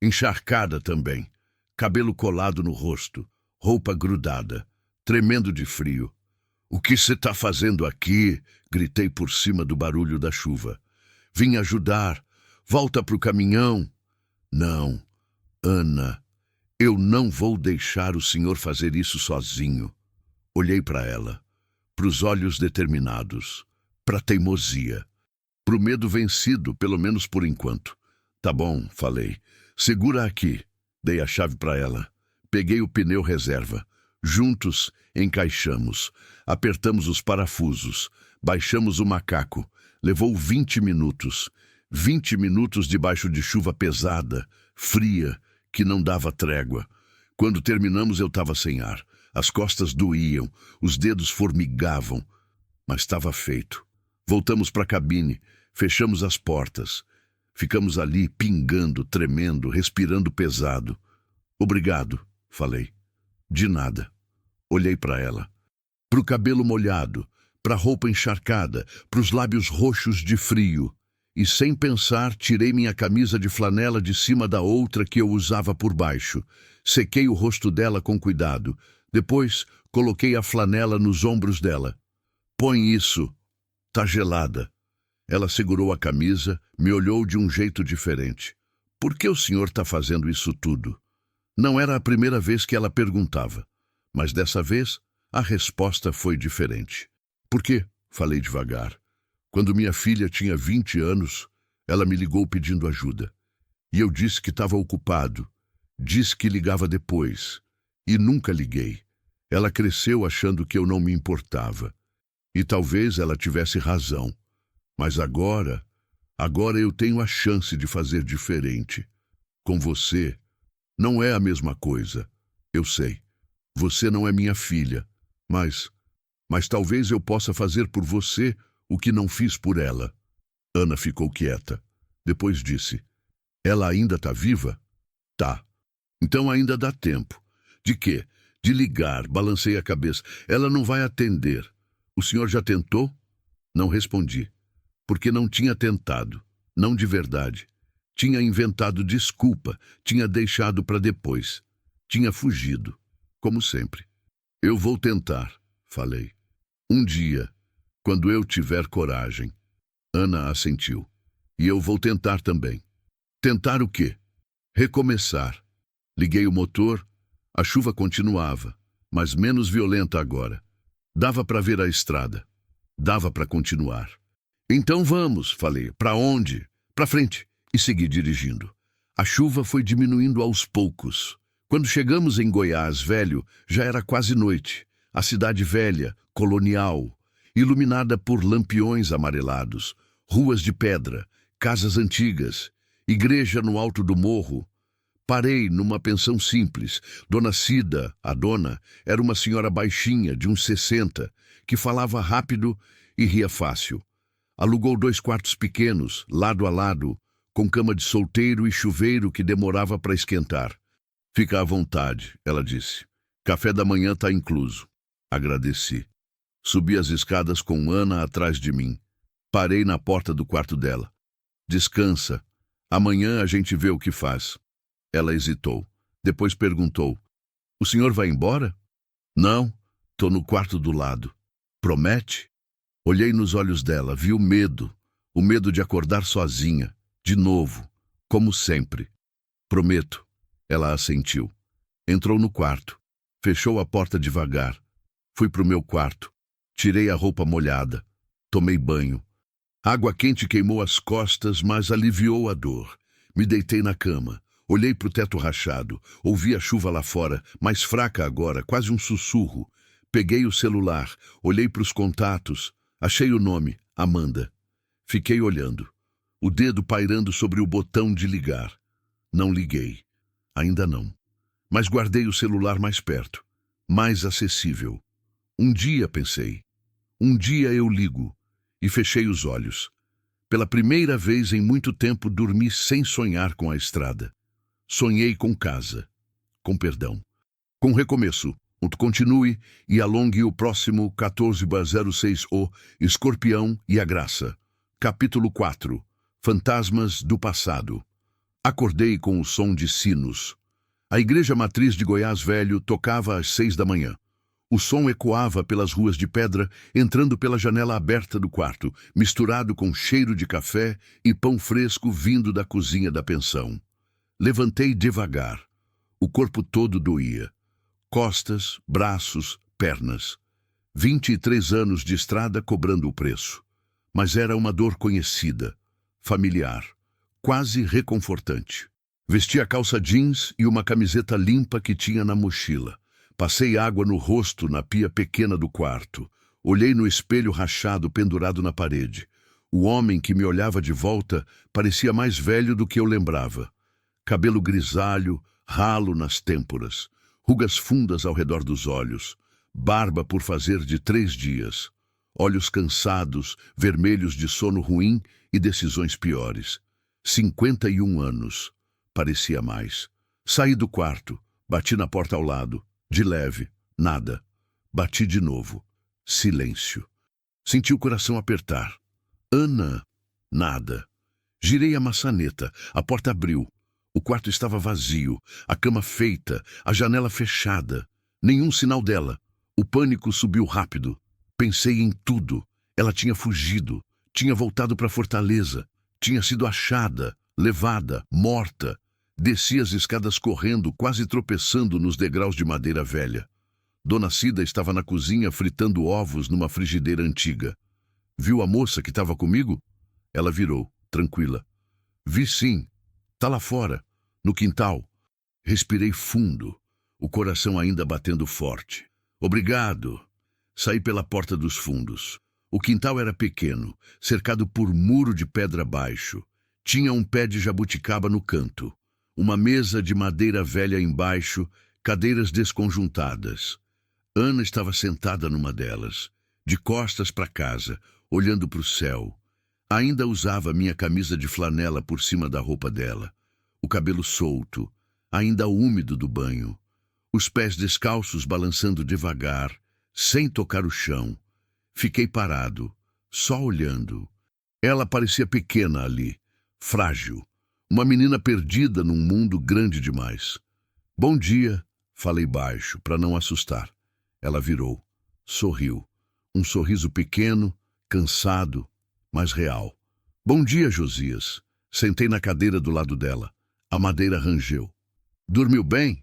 encharcada também, cabelo colado no rosto, roupa grudada, tremendo de frio. "O que você está fazendo aqui?" Gritei por cima do barulho da chuva. "Vim ajudar. Volta pro caminhão." "Não, Ana, eu não vou deixar o senhor fazer isso sozinho." Olhei para ela, para os olhos determinados, para a teimosia, para o medo vencido, pelo menos por enquanto. "Tá bom", falei. "Segura aqui." Dei a chave para ela. Peguei o pneu reserva. Juntos, encaixamos. Apertamos os parafusos. Baixamos o macaco. Levou 20 minutos. 20 minutos debaixo de chuva pesada, fria, que não dava trégua. Quando terminamos, eu estava sem ar. As costas doíam, os dedos formigavam. Mas estava feito. Voltamos para a cabine. Fechamos as portas. Ficamos ali, pingando, tremendo, respirando pesado. "Obrigado", falei. "De nada." Olhei para ela. Para o cabelo molhado, para a roupa encharcada, para os lábios roxos de frio. E sem pensar, tirei minha camisa de flanela de cima da outra que eu usava por baixo. Sequei o rosto dela com cuidado. Depois, coloquei a flanela nos ombros dela. "Põe isso. Tá gelada." Ela segurou a camisa, me olhou de um jeito diferente. "Por que o senhor está fazendo isso tudo?" Não era a primeira vez que ela perguntava, mas dessa vez a resposta foi diferente. "Por quê?" falei devagar. "Quando minha filha tinha 20 anos, ela me ligou pedindo ajuda. E eu disse que estava ocupado. Disse que ligava depois. E nunca liguei. Ela cresceu achando que eu não me importava. E talvez ela tivesse razão. Mas agora eu tenho a chance de fazer diferente. Com você, não é a mesma coisa. Eu sei. Você não é minha filha. Mas talvez eu possa fazer por você o que não fiz por ela." Ana ficou quieta. Depois disse: "Ela ainda está viva?" "Tá. Então ainda dá tempo." "De quê?" "De ligar." Balancei a cabeça. "Ela não vai atender." "O senhor já tentou?" Não respondi. Porque não tinha tentado. Não de verdade. Tinha inventado desculpa. Tinha deixado para depois. Tinha fugido. Como sempre. "Eu vou tentar", falei. "Um dia, quando eu tiver coragem." Ana assentiu. "E eu vou tentar também." "Tentar o quê?" "Recomeçar." Liguei o motor. A chuva continuava, mas menos violenta agora. Dava para ver a estrada. Dava para continuar. "Então vamos", falei. "Para onde?" "Para frente." E segui dirigindo. A chuva foi diminuindo aos poucos. Quando chegamos em Goiás Velho, já era quase noite. A cidade velha, colonial, iluminada por lampiões amarelados, ruas de pedra, casas antigas, igreja no alto do morro. Parei numa pensão simples. Dona Cida, a dona, era uma senhora baixinha, de uns 60, que falava rápido e ria fácil. Alugou 2 quartos pequenos, lado a lado, com cama de solteiro e chuveiro que demorava para esquentar. "Fica à vontade", ela disse. "Café da manhã está incluso." Agradeci. Subi as escadas com Ana atrás de mim. Parei na porta do quarto dela. "Descansa. Amanhã a gente vê o que faz." Ela hesitou. Depois perguntou: "O senhor vai embora?" "Não, tô no quarto do lado." "Promete?" Olhei nos olhos dela, vi o medo de acordar sozinha, de novo, como sempre. "Prometo." Ela assentiu. Entrou no quarto, fechou a porta devagar. Fui pro meu quarto. Tirei a roupa molhada. Tomei banho. A água quente queimou as costas, mas aliviou a dor. Me deitei na cama. Olhei para o teto rachado. Ouvi a chuva lá fora, mais fraca agora, quase um sussurro. Peguei o celular. Olhei para os contatos. Achei o nome, Amanda. Fiquei olhando. O dedo pairando sobre o botão de ligar. Não liguei. Ainda não. Mas guardei o celular mais perto. Mais acessível. Um dia, pensei. Um dia eu ligo. E fechei os olhos. Pela primeira vez em muito tempo dormi sem sonhar com a estrada. Sonhei com casa. Com perdão. Com recomeço. Continue e alongue o próximo 14/06 O Escorpião e a Graça. Capítulo 4. Fantasmas do passado. Acordei com o som de sinos. A igreja matriz de Goiás Velho tocava às 6 da manhã. O som ecoava pelas ruas de pedra, entrando pela janela aberta do quarto, misturado com cheiro de café e pão fresco vindo da cozinha da pensão. Levantei devagar. O corpo todo doía. Costas, braços, pernas. 23 anos de estrada cobrando o preço. Mas era uma dor conhecida, familiar, quase reconfortante. Vesti a calça jeans e uma camiseta limpa que tinha na mochila. Passei água no rosto na pia pequena do quarto. Olhei no espelho rachado pendurado na parede. O homem que me olhava de volta parecia mais velho do que eu lembrava. Cabelo grisalho, ralo nas têmporas, rugas fundas ao redor dos olhos, barba por fazer de 3 dias, olhos cansados, vermelhos de sono ruim e decisões piores. 51 anos. Parecia mais. Saí do quarto, bati na porta ao lado. De leve, nada. Bati de novo. Silêncio. Senti o coração apertar. Ana, nada. Girei a maçaneta. A porta abriu. O quarto estava vazio, a cama feita, a janela fechada. Nenhum sinal dela. O pânico subiu rápido. Pensei em tudo. Ela tinha fugido. Tinha voltado para Fortaleza. Tinha sido achada, levada, morta. Desci as escadas correndo, quase tropeçando nos degraus de madeira velha. Dona Cida estava na cozinha fritando ovos numa frigideira antiga. Viu a moça que estava comigo? Ela virou, tranquila. Vi sim. Tá lá fora, no quintal. Respirei fundo, o coração ainda batendo forte. Obrigado. Saí pela porta dos fundos. O quintal era pequeno, cercado por muro de pedra baixo. Tinha um pé de jabuticaba no canto. Uma mesa de madeira velha embaixo, cadeiras desconjuntadas. Ana estava sentada numa delas, de costas para casa, olhando para o céu. Ainda usava minha camisa de flanela por cima da roupa dela. O cabelo solto, ainda úmido do banho. Os pés descalços balançando devagar, sem tocar o chão. Fiquei parado, só olhando. Ela parecia pequena ali, frágil. Uma menina perdida num mundo grande demais. Bom dia, falei baixo, para não assustar. Ela virou, sorriu. Um sorriso pequeno, cansado, mas real. Bom dia, Josias. Sentei na cadeira do lado dela. A madeira rangeu. Dormiu bem?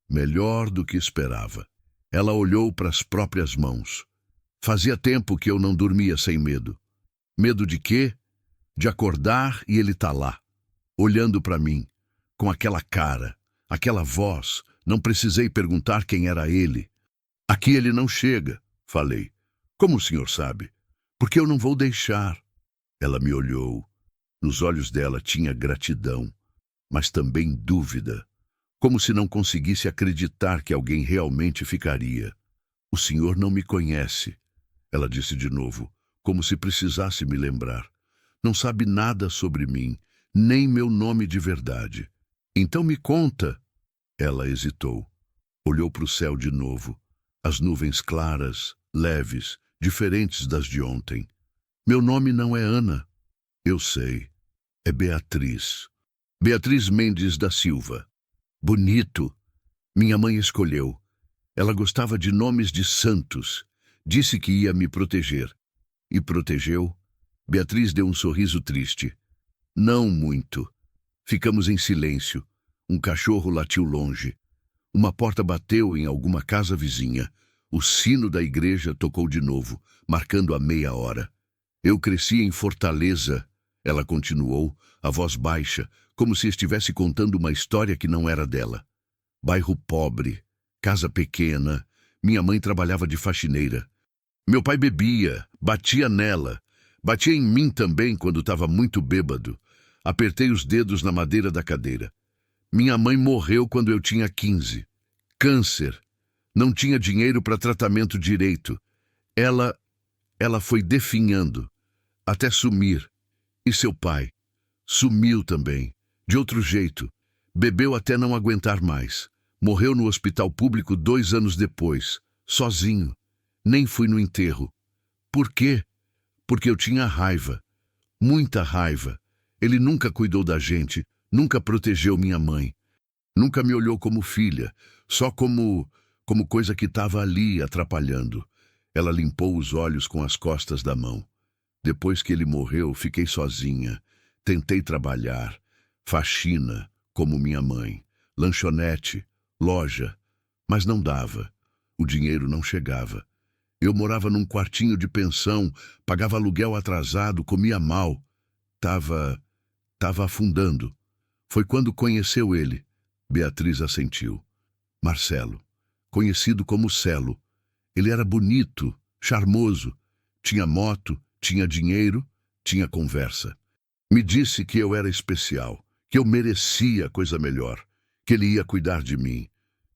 Melhor do que esperava. Ela olhou para as próprias mãos. Fazia tempo que eu não dormia sem medo. Medo de quê? De acordar e ele tá lá. Olhando para mim, com aquela cara, aquela voz, não precisei perguntar quem era ele. Aqui ele não chega, falei. Como o senhor sabe? Porque eu não vou deixar. Ela me olhou. Nos olhos dela tinha gratidão, mas também dúvida, como se não conseguisse acreditar que alguém realmente ficaria. O senhor não me conhece, ela disse de novo, como se precisasse me lembrar. Não sabe nada sobre mim, nem meu nome de verdade. Então me conta. Ela hesitou. Olhou para o céu de novo. As nuvens claras, leves, diferentes das de ontem. Meu nome não é Ana. Eu sei. É Beatriz. Beatriz Mendes da Silva. Bonito. Minha mãe escolheu. Ela gostava de nomes de santos. Disse que ia me proteger. E protegeu. Beatriz deu um sorriso triste. Não muito. Ficamos em silêncio. Um cachorro latiu longe. Uma porta bateu em alguma casa vizinha. O sino da igreja tocou de novo, marcando a 30h. Eu cresci em Fortaleza, ela continuou, a voz baixa, como se estivesse contando uma história que não era dela. Bairro pobre, casa pequena, minha mãe trabalhava de faxineira. Meu pai bebia, batia nela, batia em mim também quando estava muito bêbado. Apertei os dedos na madeira da cadeira. Minha mãe morreu quando eu tinha 15. Câncer. Não tinha dinheiro para tratamento direito. Ela foi definhando, até sumir. E seu pai? Sumiu também, de outro jeito. Bebeu até não aguentar mais. Morreu no hospital público 2 anos depois, sozinho. Nem fui no enterro. Por quê? Porque eu tinha raiva. Muita raiva. Ele nunca cuidou da gente, nunca protegeu minha mãe. Nunca me olhou como filha, só como coisa que estava ali atrapalhando. Ela limpou os olhos com as costas da mão. Depois que ele morreu, fiquei sozinha. Tentei trabalhar. Faxina, como minha mãe. Lanchonete, loja. Mas não dava. O dinheiro não chegava. Eu morava num quartinho de pensão, pagava aluguel atrasado, comia mal. Tava afundando. Foi quando conheceu ele. Beatriz assentiu. Marcelo, conhecido como Celo. Ele era bonito, charmoso. Tinha moto, tinha dinheiro, tinha conversa. Me disse que eu era especial, que eu merecia coisa melhor, que ele ia cuidar de mim.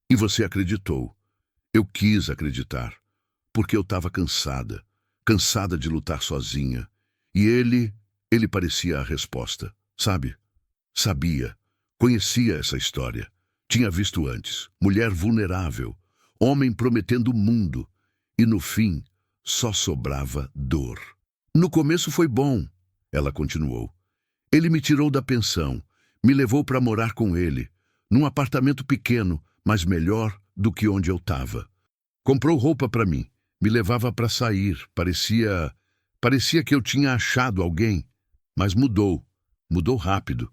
E você acreditou. Eu quis acreditar, porque eu estava cansada de lutar sozinha. E ele parecia a resposta, sabe? Sabia, conhecia essa história. Tinha visto antes, mulher vulnerável, homem prometendo o mundo. E no fim, só sobrava dor. No começo foi bom, ela continuou. Ele me tirou da pensão, me levou para morar com ele, num apartamento pequeno, mas melhor do que onde eu estava. Comprou roupa para mim, me levava para sair, parecia que eu tinha achado alguém, mas mudou rápido.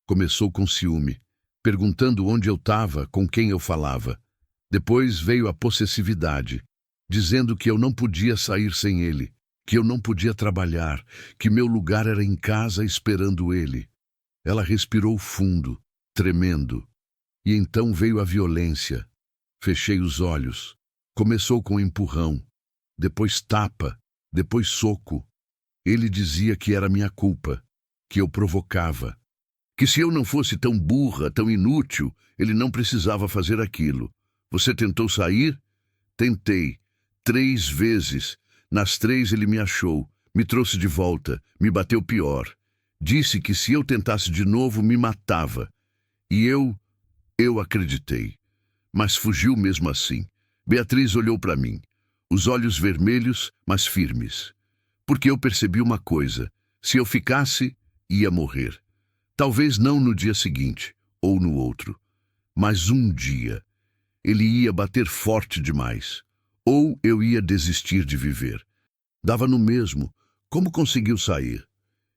Começou com ciúme, perguntando onde eu estava, com quem eu falava. Depois veio a possessividade, dizendo que eu não podia sair sem ele, que eu não podia trabalhar, que meu lugar era em casa esperando ele. Ela respirou fundo, tremendo. E então veio a violência. Fechei os olhos. Começou com empurrão, depois tapa, depois soco. Ele dizia que era minha culpa, que eu provocava, que se eu não fosse tão burra, tão inútil, ele não precisava fazer aquilo. Você tentou sair? Tentei. 3 vezes. Nas 3 ele me achou, me trouxe de volta, me bateu pior. Disse que se eu tentasse de novo, me matava. E eu acreditei. Mas fugiu mesmo assim. Beatriz olhou para mim, os olhos vermelhos, mas firmes. Porque eu percebi uma coisa: se eu ficasse, ia morrer. Talvez não no dia seguinte, ou no outro. Mas um dia, ele ia bater forte demais. Ou eu ia desistir de viver. Dava no mesmo. Como conseguiu sair?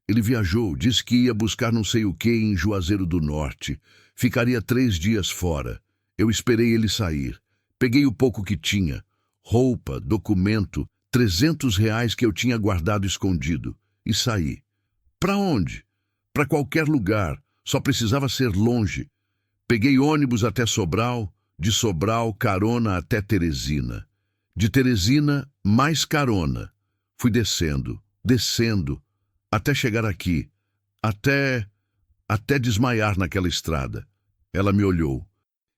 Ele viajou, disse que ia buscar não sei o que em Juazeiro do Norte. Ficaria 3 dias fora. Eu esperei ele sair. Peguei o pouco que tinha. Roupa, documento, R$ 300 que eu tinha guardado escondido. E saí. Para onde? Para qualquer lugar. Só precisava ser longe. Peguei ônibus até Sobral. De Sobral, carona até Teresina. De Teresina, mais carona. Fui descendo, até chegar aqui, até desmaiar naquela estrada. Ela me olhou.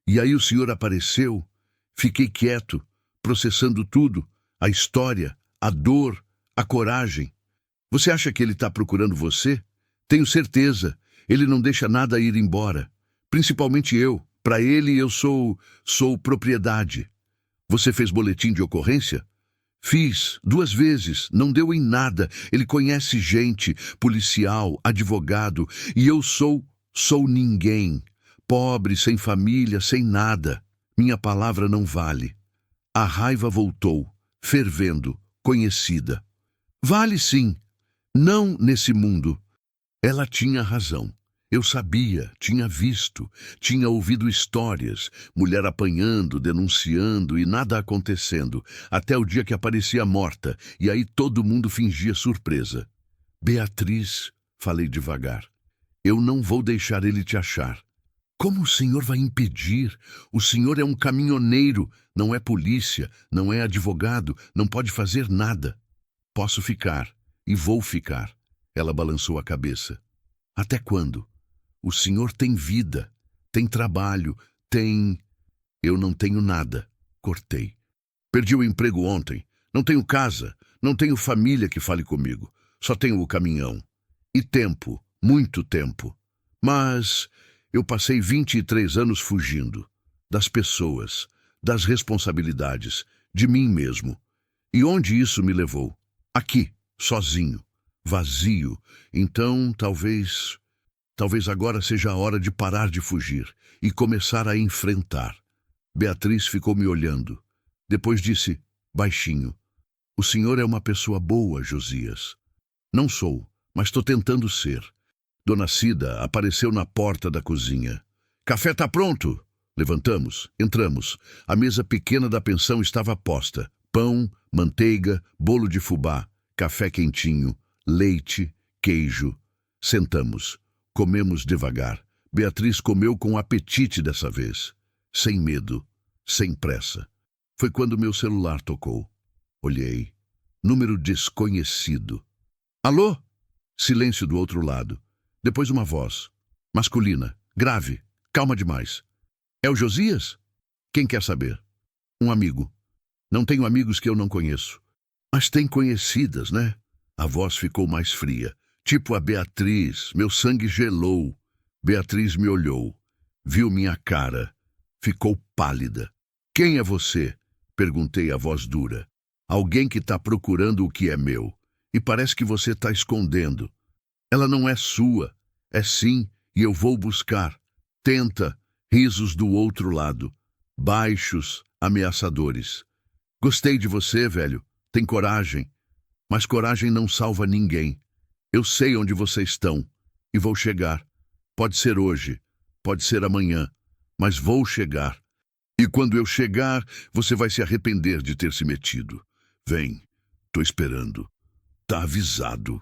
E aí o senhor apareceu. Fiquei quieto, processando tudo, a história, a dor, a coragem. Você acha que ele está procurando você? Tenho certeza, ele não deixa nada ir embora. Principalmente eu. Para ele eu sou propriedade. Você fez boletim de ocorrência? Fiz 2 vezes, não deu em nada. Ele conhece gente, policial, advogado, e eu sou ninguém. Pobre, sem família, sem nada. Minha palavra não vale. A raiva voltou, fervendo, conhecida. Vale sim, não nesse mundo. Ela tinha razão. Eu sabia, tinha visto, tinha ouvido histórias, mulher apanhando, denunciando e nada acontecendo, até o dia que aparecia morta, e aí todo mundo fingia surpresa. Beatriz, falei devagar, eu não vou deixar ele te achar. Como o senhor vai impedir? O senhor é um caminhoneiro, não é polícia, não é advogado, não pode fazer nada. Posso ficar, e vou ficar. Ela balançou a cabeça. Até quando? O senhor tem vida, tem trabalho, tem... Eu não tenho nada. Cortei. Perdi o emprego ontem. Não tenho casa, não tenho família que fale comigo. Só tenho o caminhão. E tempo, muito tempo. Mas eu passei 23 anos fugindo. Das pessoas, das responsabilidades, de mim mesmo. E onde isso me levou? Aqui, sozinho, vazio. Então, talvez agora seja a hora de parar de fugir e começar a enfrentar. Beatriz ficou me olhando. Depois disse, baixinho, o senhor é uma pessoa boa, Josias. Não sou, mas estou tentando ser. Dona Cida apareceu na porta da cozinha. Café tá pronto. Levantamos, entramos. A mesa pequena da pensão estava posta. Pão, manteiga, bolo de fubá, café quentinho, leite, queijo. Sentamos. Comemos devagar. Beatriz comeu com apetite dessa vez. Sem medo, sem pressa. Foi quando meu celular tocou. Olhei. Número desconhecido. Alô? Silêncio do outro lado. Depois uma voz. Masculina. Grave. Calma demais. É o Josias? Quem quer saber? Um amigo. Não tenho amigos que eu não conheço. Mas tem conhecidas, né? A voz ficou mais fria. Tipo a Beatriz, meu sangue gelou. Beatriz me olhou, viu minha cara, ficou pálida. Quem é você? Perguntei a voz dura. Alguém que está procurando o que é meu. E parece que você está escondendo. Ela não é sua, é sim, e eu vou buscar. Tenta, risos do outro lado, baixos, ameaçadores. Gostei de você, velho, tem coragem. Mas coragem não salva ninguém. Eu sei onde vocês estão e vou chegar. Pode ser hoje, pode ser amanhã, mas vou chegar. E quando eu chegar, você vai se arrepender de ter se metido. Vem, tô esperando. Tá avisado.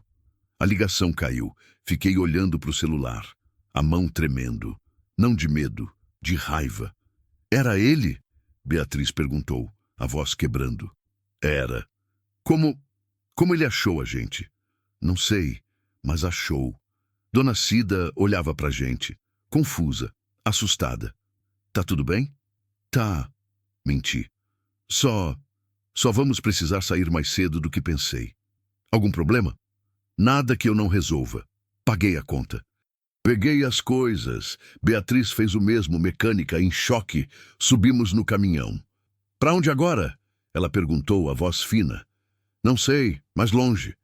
A ligação caiu. Fiquei olhando para o celular, a mão tremendo. Não de medo, de raiva. Era ele? Beatriz perguntou, a voz quebrando. Era. Como ele achou a gente? Não sei, mas achou. Dona Cida olhava pra gente, confusa, assustada. Tá tudo bem? Tá. Menti. Só vamos precisar sair mais cedo do que pensei. Algum problema? Nada que eu não resolva. Paguei a conta. Peguei as coisas. Beatriz fez o mesmo, mecânica, em choque. Subimos no caminhão. Pra onde agora? Ela perguntou, a voz fina. Não sei, mas longe.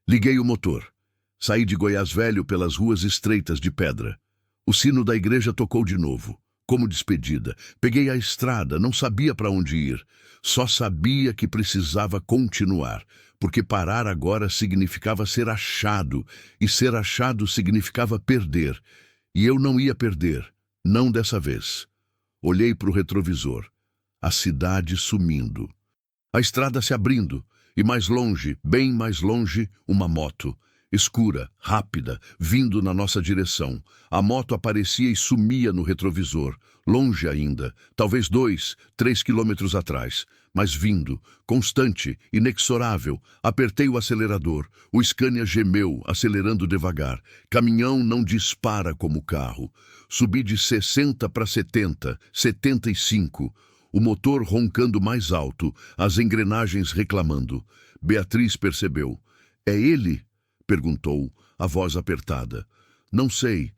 Liguei o motor. Saí de Goiás Velho pelas ruas estreitas de pedra. O sino da igreja tocou de novo, como despedida. Peguei a estrada, não sabia para onde ir. Só sabia que precisava continuar, porque parar agora significava ser achado, e ser achado significava perder. E eu não ia perder, não dessa vez. Olhei para o retrovisor. A cidade sumindo. A estrada se abrindo. E mais longe, bem mais longe, uma moto. Escura, rápida, vindo na nossa direção. A moto aparecia e sumia no retrovisor. Longe ainda, talvez 2, 3 quilômetros atrás. Mas vindo, constante, inexorável. Apertei o acelerador. O Scania gemeu, acelerando devagar. Caminhão não dispara como carro. Subi de 60 para 70, 75. O motor roncando mais alto, as engrenagens reclamando. Beatriz percebeu. É ele? Perguntou, a voz apertada. Não sei,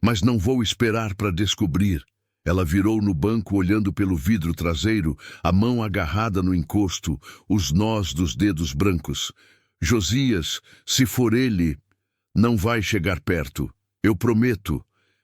mas não vou esperar para descobrir. Ela virou no banco olhando pelo vidro traseiro, a mão agarrada no encosto, os nós dos dedos brancos. Josias, se for ele, não vai chegar perto. Eu prometo.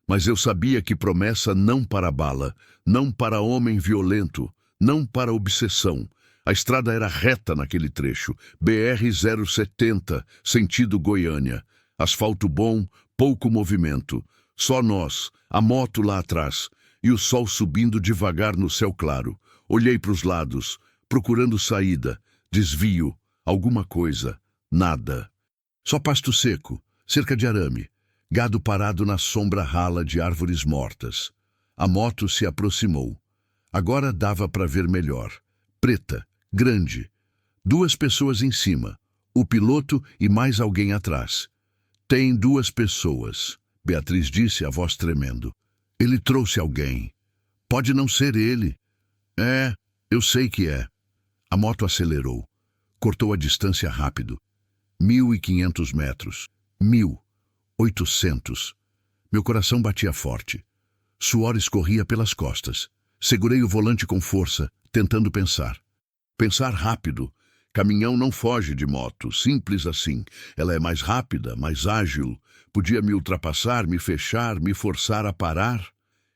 Mas eu sabia que promessa não para bala, não para homem violento, não para obsessão. A estrada era reta naquele trecho, BR-070, sentido Goiânia. Asfalto bom, pouco movimento. Só nós, a moto lá atrás, e o sol subindo devagar no céu claro. Olhei para os lados, procurando saída, desvio, alguma coisa. Nada. Só pasto seco, cerca de arame, gado parado na sombra rala de árvores mortas. A moto se aproximou. Agora dava para ver melhor. Preta, grande. 2 pessoas em cima, o piloto e mais alguém atrás. Tem 2 pessoas, Beatriz disse, a voz tremendo. Ele trouxe alguém. Pode não ser ele. É, eu sei que é. A moto acelerou. Cortou a distância rápido. 1.500 metros. 1.800. Meu coração batia forte. Suor escorria pelas costas. Segurei o volante com força, tentando pensar. Pensar rápido. Caminhão não foge de moto, simples assim. Ela é mais rápida, mais ágil. Podia me ultrapassar, me fechar, me forçar a parar.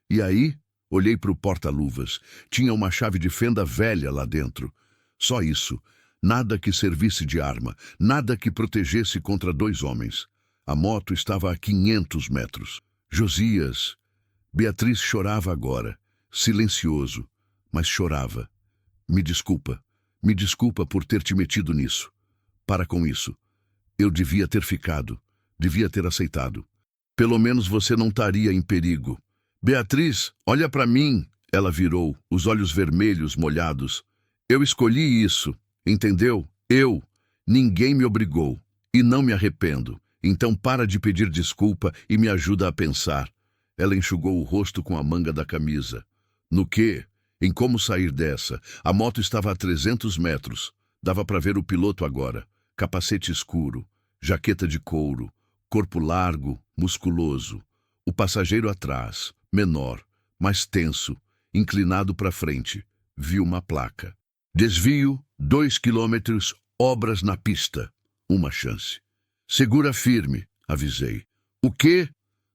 E aí, olhei para o porta-luvas. Tinha uma chave de fenda velha lá dentro. Só isso. Nada que servisse de arma, nada que protegesse contra 2 homens. A moto estava a 500 metros. Josias. Beatriz chorava agora, silencioso, mas chorava. Me desculpa por ter te metido nisso. Para com isso. Eu devia ter ficado, devia ter aceitado. Pelo menos você não estaria em perigo. Beatriz, olha para mim. Ela virou, os olhos vermelhos, molhados. Eu escolhi isso. Entendeu? Ninguém me obrigou. E não me arrependo. Então para de pedir desculpa e me ajuda a pensar. Ela enxugou o rosto com a manga da camisa. No quê? Em como sair dessa? A moto estava a 300 metros. Dava para ver o piloto agora. Capacete escuro, jaqueta de couro, corpo largo, musculoso. O passageiro atrás, menor, mais tenso, inclinado para frente. Viu uma placa. Desvio, 2 quilômetros, obras na pista. Uma chance. Segura firme, avisei. O quê?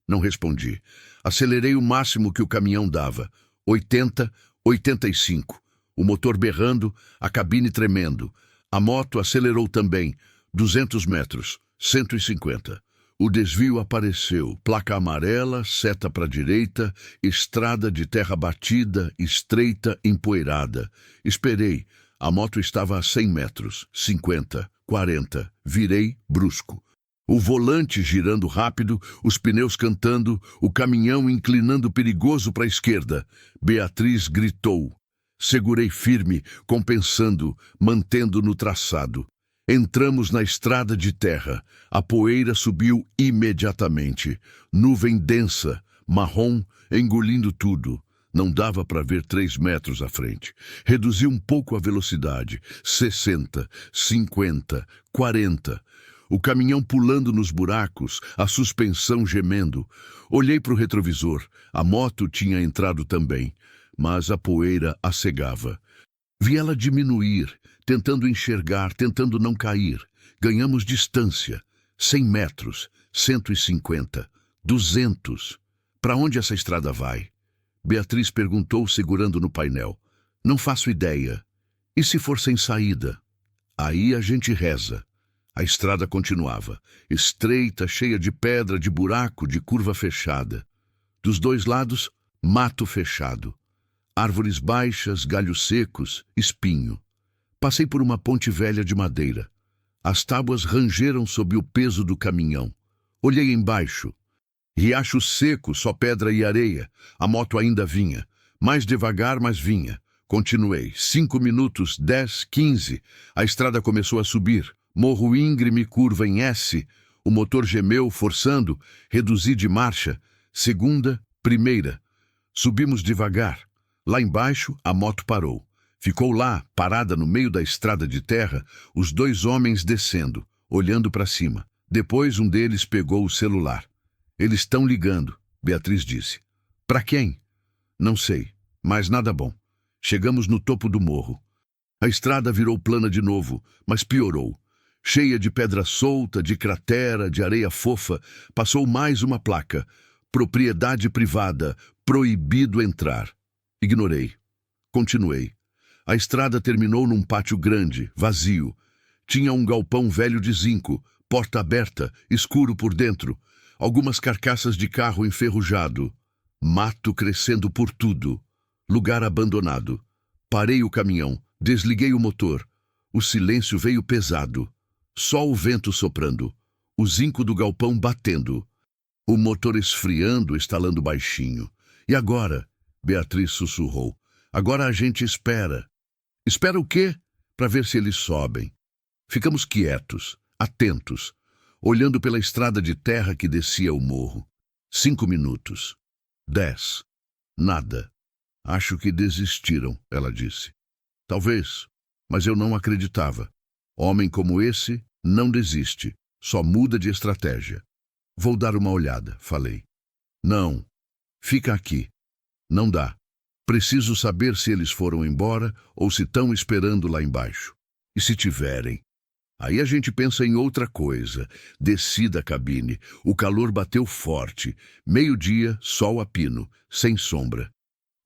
Não respondi. Acelerei o máximo que o caminhão dava. 80, 85. O motor berrando, a cabine tremendo. A moto acelerou também. 200 metros, 150. O desvio apareceu. Placa amarela, seta para a direita, estrada de terra batida, estreita, empoeirada. Esperei. A moto estava a 100 metros, 50, 40. Virei, brusco. O volante girando rápido, os pneus cantando, o caminhão inclinando perigoso para a esquerda. Beatriz gritou. Segurei firme, compensando, mantendo no traçado. Entramos na estrada de terra. A poeira subiu imediatamente. Nuvem densa, marrom, engolindo tudo. Não dava para ver 3 metros à frente. Reduzi um pouco a velocidade. 60, 50, 40. O caminhão pulando nos buracos, a suspensão gemendo. Olhei para o retrovisor. A moto tinha entrado também, mas a poeira a cegava. Vi ela diminuir, tentando enxergar, tentando não cair. Ganhamos distância. 100 metros, 150, 200. Para onde essa estrada vai? Beatriz perguntou, segurando no painel. Não faço ideia. E se for sem saída? Aí a gente reza. A estrada continuava, estreita, cheia de pedra, de buraco, de curva fechada. Dos 2 lados, mato fechado. Árvores baixas, galhos secos, espinho. Passei por uma ponte velha de madeira. As tábuas rangeram sob o peso do caminhão. Olhei embaixo. Riacho seco, só pedra e areia. A moto ainda vinha. Mais devagar, mas vinha. Continuei. 5 minutos, 10, 15. A estrada começou a subir. Morro íngreme, curva em S. O motor gemeu, forçando. Reduzi de marcha. Segunda, primeira. Subimos devagar. Lá embaixo, a moto parou. Ficou lá, parada no meio da estrada de terra, os 2 homens descendo, olhando para cima. Depois um deles pegou o celular. Eles estão ligando, Beatriz disse. Para quem? Não sei, mas nada bom. Chegamos no topo do morro. A estrada virou plana de novo, mas piorou. Cheia de pedra solta, de cratera, de areia fofa, passou mais uma placa. Propriedade privada, proibido entrar. Ignorei. Continuei. A estrada terminou num pátio grande, vazio. Tinha um galpão velho de zinco, porta aberta, escuro por dentro. algumas carcaças de carro enferrujado, mato crescendo por tudo, lugar abandonado. Parei o caminhão, desliguei o motor. O silêncio veio pesado, só o vento soprando, o zinco do galpão batendo, o motor esfriando, estalando baixinho. E agora? Beatriz sussurrou. Agora a gente espera. Espera o quê? Para ver se eles sobem. Ficamos quietos, atentos, olhando pela estrada de terra que descia o morro. 5 minutos. 10. Nada. Acho que desistiram, ela disse. Talvez, mas eu não acreditava. Homem como esse não desiste, só muda de estratégia. Vou dar uma olhada, falei. Não, fica aqui. Não dá. Preciso saber se eles foram embora ou se estão esperando lá embaixo. E se tiverem? Aí a gente pensa em outra coisa. Desci da cabine. O calor bateu forte. 12:00, sol a pino, sem sombra.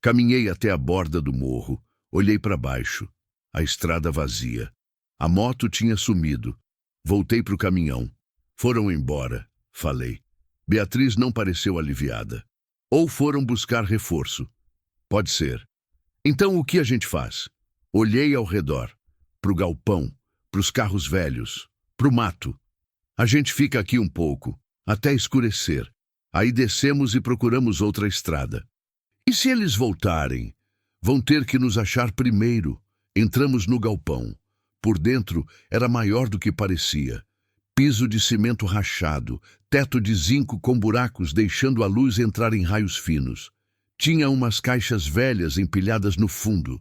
Caminhei até a borda do morro. Olhei para baixo. A estrada vazia. A moto tinha sumido. Voltei para o caminhão. Foram embora, falei. Beatriz não pareceu aliviada. Ou foram buscar reforço. Pode ser. Então o que a gente faz? Olhei ao redor. Pro galpão, pros carros velhos, pro mato. A gente fica aqui um pouco, até escurecer. Aí descemos e procuramos outra estrada. E se eles voltarem? Vão ter que nos achar primeiro. Entramos no galpão. Por dentro era maior do que parecia. Piso de cimento rachado, teto de zinco com buracos deixando a luz entrar em raios finos. Tinha umas caixas velhas empilhadas no fundo.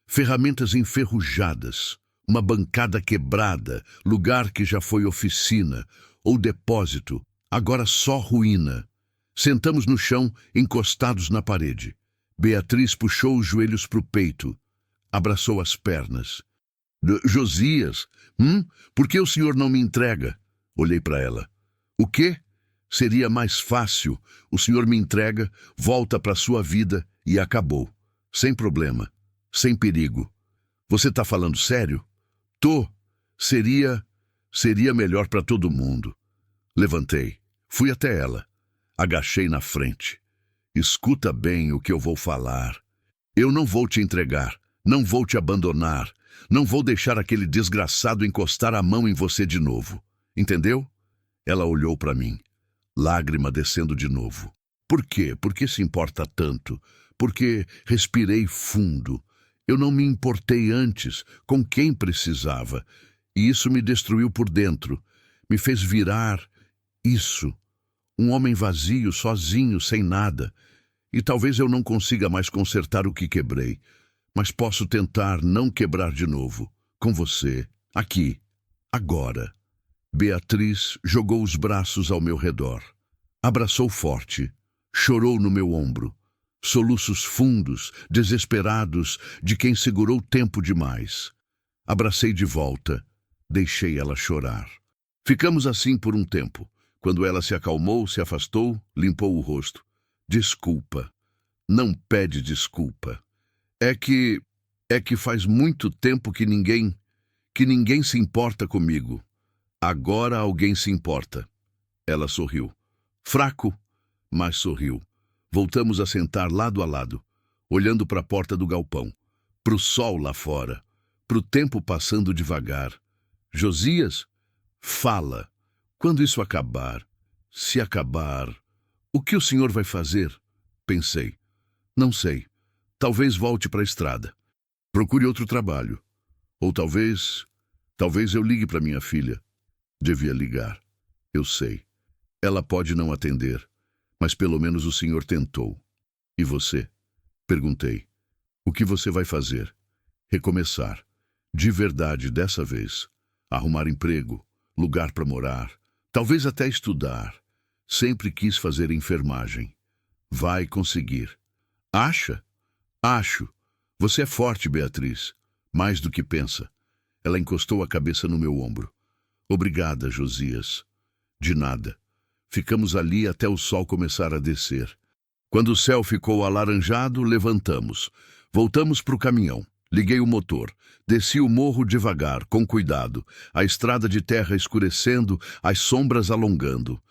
Ferramentas enferrujadas, uma bancada quebrada, lugar que já foi oficina ou depósito, agora só ruína. Sentamos no chão, encostados na parede. Beatriz puxou os joelhos para o peito, abraçou as pernas. Josias, por que o senhor não me entrega? Olhei para ela. O quê? Seria mais fácil. O senhor me entrega, volta para sua vida e acabou. Sem problema, sem perigo. Você está falando sério? Tô. Seria melhor para todo mundo. Levantei, fui até ela. Agachei na frente. Escuta bem o que eu vou falar. Eu não vou te entregar, não vou te abandonar, não vou deixar aquele desgraçado encostar a mão em você de novo. Entendeu? Ela olhou para mim, lágrima descendo de novo. Por quê? Por que se importa tanto? Porque respirei fundo. Eu não me importei antes com quem precisava. E isso me destruiu por dentro. Me fez virar isso. Um homem vazio, sozinho, sem nada. E talvez eu não consiga mais consertar o que quebrei. Mas posso tentar não quebrar de novo. Com você. Aqui. Agora. Beatriz jogou os braços ao meu redor. Abraçou forte. Chorou no meu ombro. Soluços fundos, desesperados, de quem segurou tempo demais. Abracei de volta. Deixei ela chorar. Ficamos assim por um tempo. Quando ela se acalmou, se afastou, limpou o rosto. Desculpa. Não pede desculpa. É que faz muito tempo que ninguém se importa comigo. Agora alguém se importa. Ela sorriu. Fraco, mas sorriu. Voltamos a sentar lado a lado, olhando para a porta do galpão, para o sol lá fora, para o tempo passando devagar. Josias, fala. Quando isso acabar, se acabar, o que o senhor vai fazer? Pensei. Não sei. Talvez volte para a estrada. Procure outro trabalho. Ou talvez eu ligue para minha filha. Devia ligar. Eu sei. Ela pode não atender, mas pelo menos o senhor tentou. E você? Perguntei. O que você vai fazer? Recomeçar. De verdade, dessa vez. Arrumar emprego, lugar para morar, talvez até estudar. Sempre quis fazer enfermagem. Vai conseguir. Acha? Acho. Você é forte, Beatriz. Mais do que pensa. Ela encostou a cabeça no meu ombro. Obrigada, Josias. De nada. Ficamos ali até o sol começar a descer. Quando o céu ficou alaranjado, levantamos. Voltamos para o caminhão. Liguei o motor. Desci o morro devagar, com cuidado. A estrada de terra escurecendo, as sombras alongando.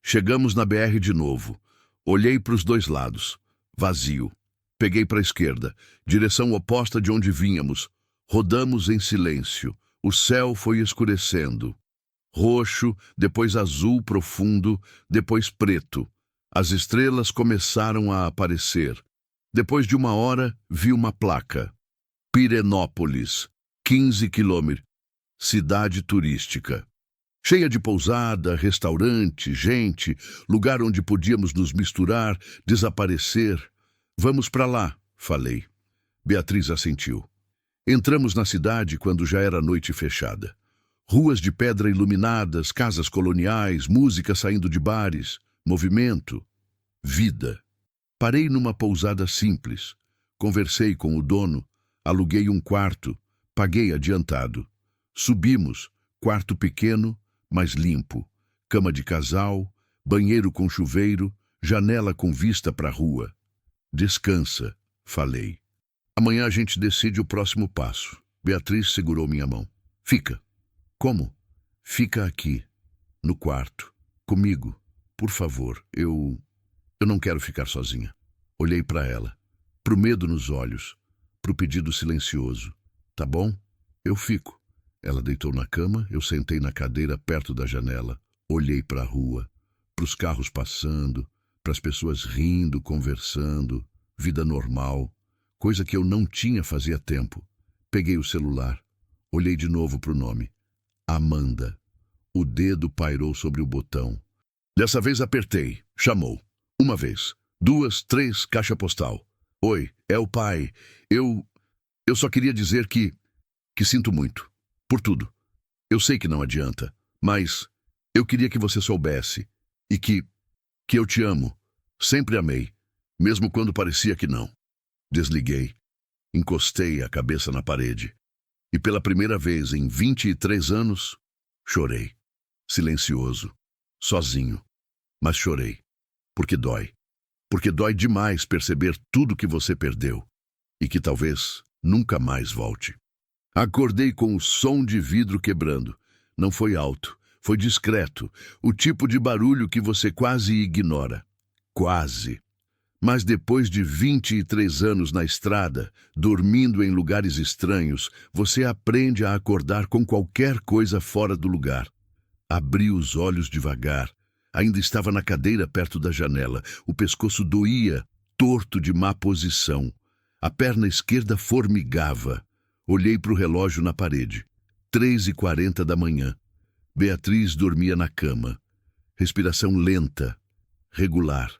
Chegamos na BR de novo. Olhei para os dois lados. Vazio. Peguei para a esquerda, direção oposta de onde vínhamos. Rodamos em silêncio. O céu foi escurecendo. Roxo, depois azul profundo, depois preto. As estrelas começaram a aparecer. Depois de 1 hora, vi uma placa. Pirenópolis, 15 quilômetros. Cidade turística. Cheia de pousada, restaurante, gente, lugar onde podíamos nos misturar, desaparecer. Vamos para lá, falei. Beatriz assentiu. Entramos na cidade quando já era noite fechada. Ruas de pedra iluminadas, casas coloniais, música saindo de bares, movimento, vida. Parei numa pousada simples. Conversei com o dono, aluguei um quarto, paguei adiantado. Subimos, quarto pequeno, mas limpo. Cama de casal, banheiro com chuveiro, janela com vista para a rua. Descansa, falei. Amanhã a gente decide o próximo passo. Beatriz segurou minha mão. Fica. Como? Fica aqui, no quarto, comigo. Por favor, eu não quero ficar sozinha. Olhei para ela, pro medo nos olhos, pro pedido silencioso. Tá bom? Eu fico. Ela deitou na cama, eu sentei na cadeira perto da janela. Olhei para a rua, pros carros passando, pras pessoas rindo, conversando, vida normal, coisa que eu não tinha fazia tempo. Peguei o celular, olhei de novo pro nome. Amanda. O dedo pairou sobre o botão. Dessa vez apertei. Chamou. 1 vez. 2, 3, caixa postal. Oi, é o pai. Eu só queria dizer que sinto muito. Por tudo. Eu sei que não adianta, mas eu queria que você soubesse e que eu te amo. Sempre amei, mesmo quando parecia que não. Desliguei. Encostei a cabeça na parede. E pela primeira vez em 23 anos, chorei. Silencioso. Sozinho. Mas chorei. Porque dói. Porque dói demais perceber tudo que você perdeu. E que talvez nunca mais volte. Acordei com o som de vidro quebrando. Não foi alto. Foi discreto. O tipo de barulho que você quase ignora. Quase. Mas depois de 23 anos na estrada, dormindo em lugares estranhos, você aprende a acordar com qualquer coisa fora do lugar. Abri os olhos devagar. Ainda estava na cadeira perto da janela. O pescoço doía, torto de má posição. A perna esquerda formigava. Olhei para o relógio na parede. 3h40 da manhã. Beatriz dormia na cama. Respiração lenta, regular.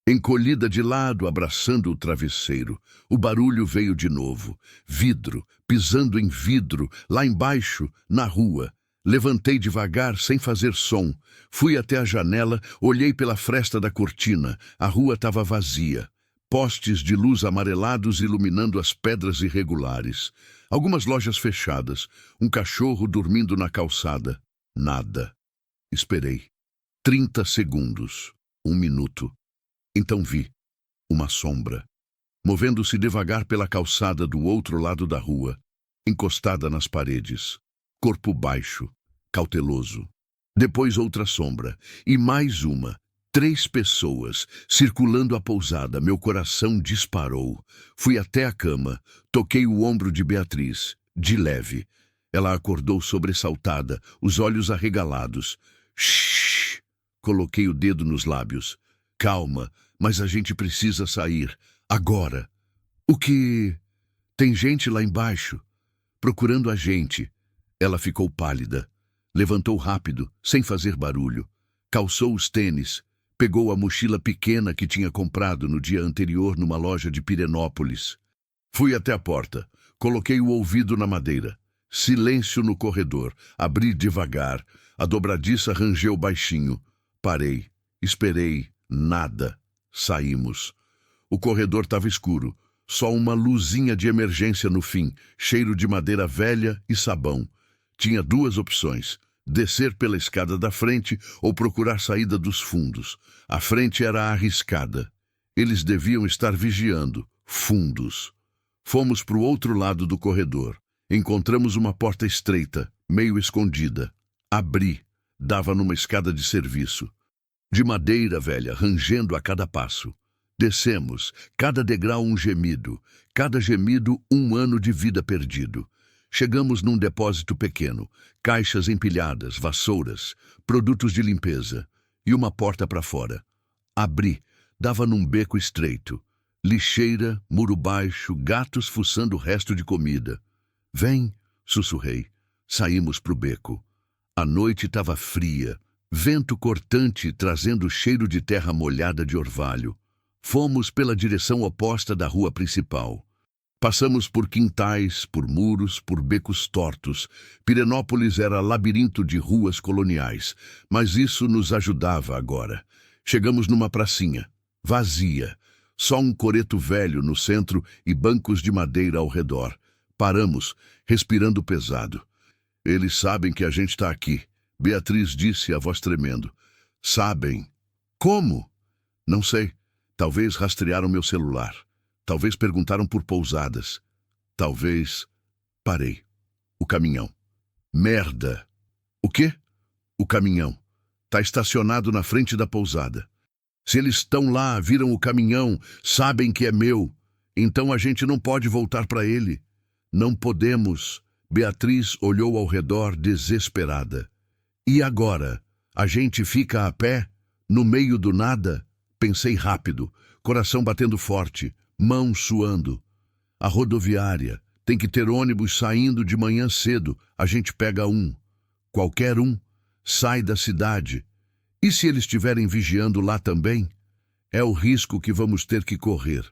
Encolhida de lado, abraçando o travesseiro. O barulho veio de novo. Vidro, pisando em vidro, lá embaixo, na rua. Levantei devagar, sem fazer som. Fui até a janela, olhei pela fresta da cortina. A rua estava vazia. Postes de luz amarelados iluminando as pedras irregulares. Algumas lojas fechadas. Um cachorro dormindo na calçada. Nada. Esperei. 30 segundos. 1 minuto. Então vi uma sombra, movendo-se devagar pela calçada do outro lado da rua, encostada nas paredes, corpo baixo, cauteloso. Depois outra sombra, e mais uma. 3 pessoas, circulando a pousada. Meu coração disparou. Fui até a cama, toquei o ombro de Beatriz, de leve. Ela acordou sobressaltada, os olhos arregalados. Shhh! Coloquei o dedo nos lábios. Calma, mas a gente precisa sair. Agora. O que? Tem gente lá embaixo, procurando a gente. Ela ficou pálida. Levantou rápido, sem fazer barulho. Calçou os tênis. Pegou a mochila pequena que tinha comprado no dia anterior numa loja de Pirenópolis. Fui até a porta. Coloquei o ouvido na madeira. Silêncio no corredor. Abri devagar. A dobradiça rangeu baixinho. Parei. Esperei. Nada. Saímos. O corredor estava escuro. Só uma luzinha de emergência no fim. Cheiro de madeira velha e sabão. Tinha 2 opções. Descer pela escada da frente ou procurar saída dos fundos. A frente era arriscada. Eles deviam estar vigiando. Fundos. Fomos para o outro lado do corredor. Encontramos uma porta estreita, meio escondida. Abri. Dava numa escada de serviço. De madeira velha, rangendo a cada passo. Descemos, cada degrau um gemido, cada gemido um ano de vida perdido. Chegamos num depósito pequeno, caixas empilhadas, vassouras, produtos de limpeza e uma porta para fora. Abri, dava num beco estreito. Lixeira, muro baixo, gatos fuçando o resto de comida. Vem, sussurrei. Saímos pro beco. A noite estava fria, vento cortante trazendo cheiro de terra molhada de orvalho. Fomos pela direção oposta da rua principal. Passamos por quintais, por muros, por becos tortos. Pirenópolis era labirinto de ruas coloniais, mas isso nos ajudava agora. Chegamos numa pracinha, vazia. Só um coreto velho no centro e bancos de madeira ao redor. Paramos, respirando pesado. Eles sabem que a gente está aqui, Beatriz disse, a voz tremendo. Sabem. Como? Não sei. Talvez rastrearam meu celular. Talvez perguntaram por pousadas. Talvez... Parei. O caminhão. Merda! O quê? O caminhão. Tá estacionado na frente da pousada. Se eles estão lá, viram o caminhão, sabem que é meu. Então a gente não pode voltar para ele. Não podemos. Beatriz olhou ao redor desesperada. E agora? A gente fica a pé? No meio do nada? Pensei rápido, coração batendo forte, mão suando. A rodoviária. Tem que ter ônibus saindo de manhã cedo. A gente pega um. Qualquer um. Sai da cidade. E se eles estiverem vigiando lá também? É o risco que vamos ter que correr.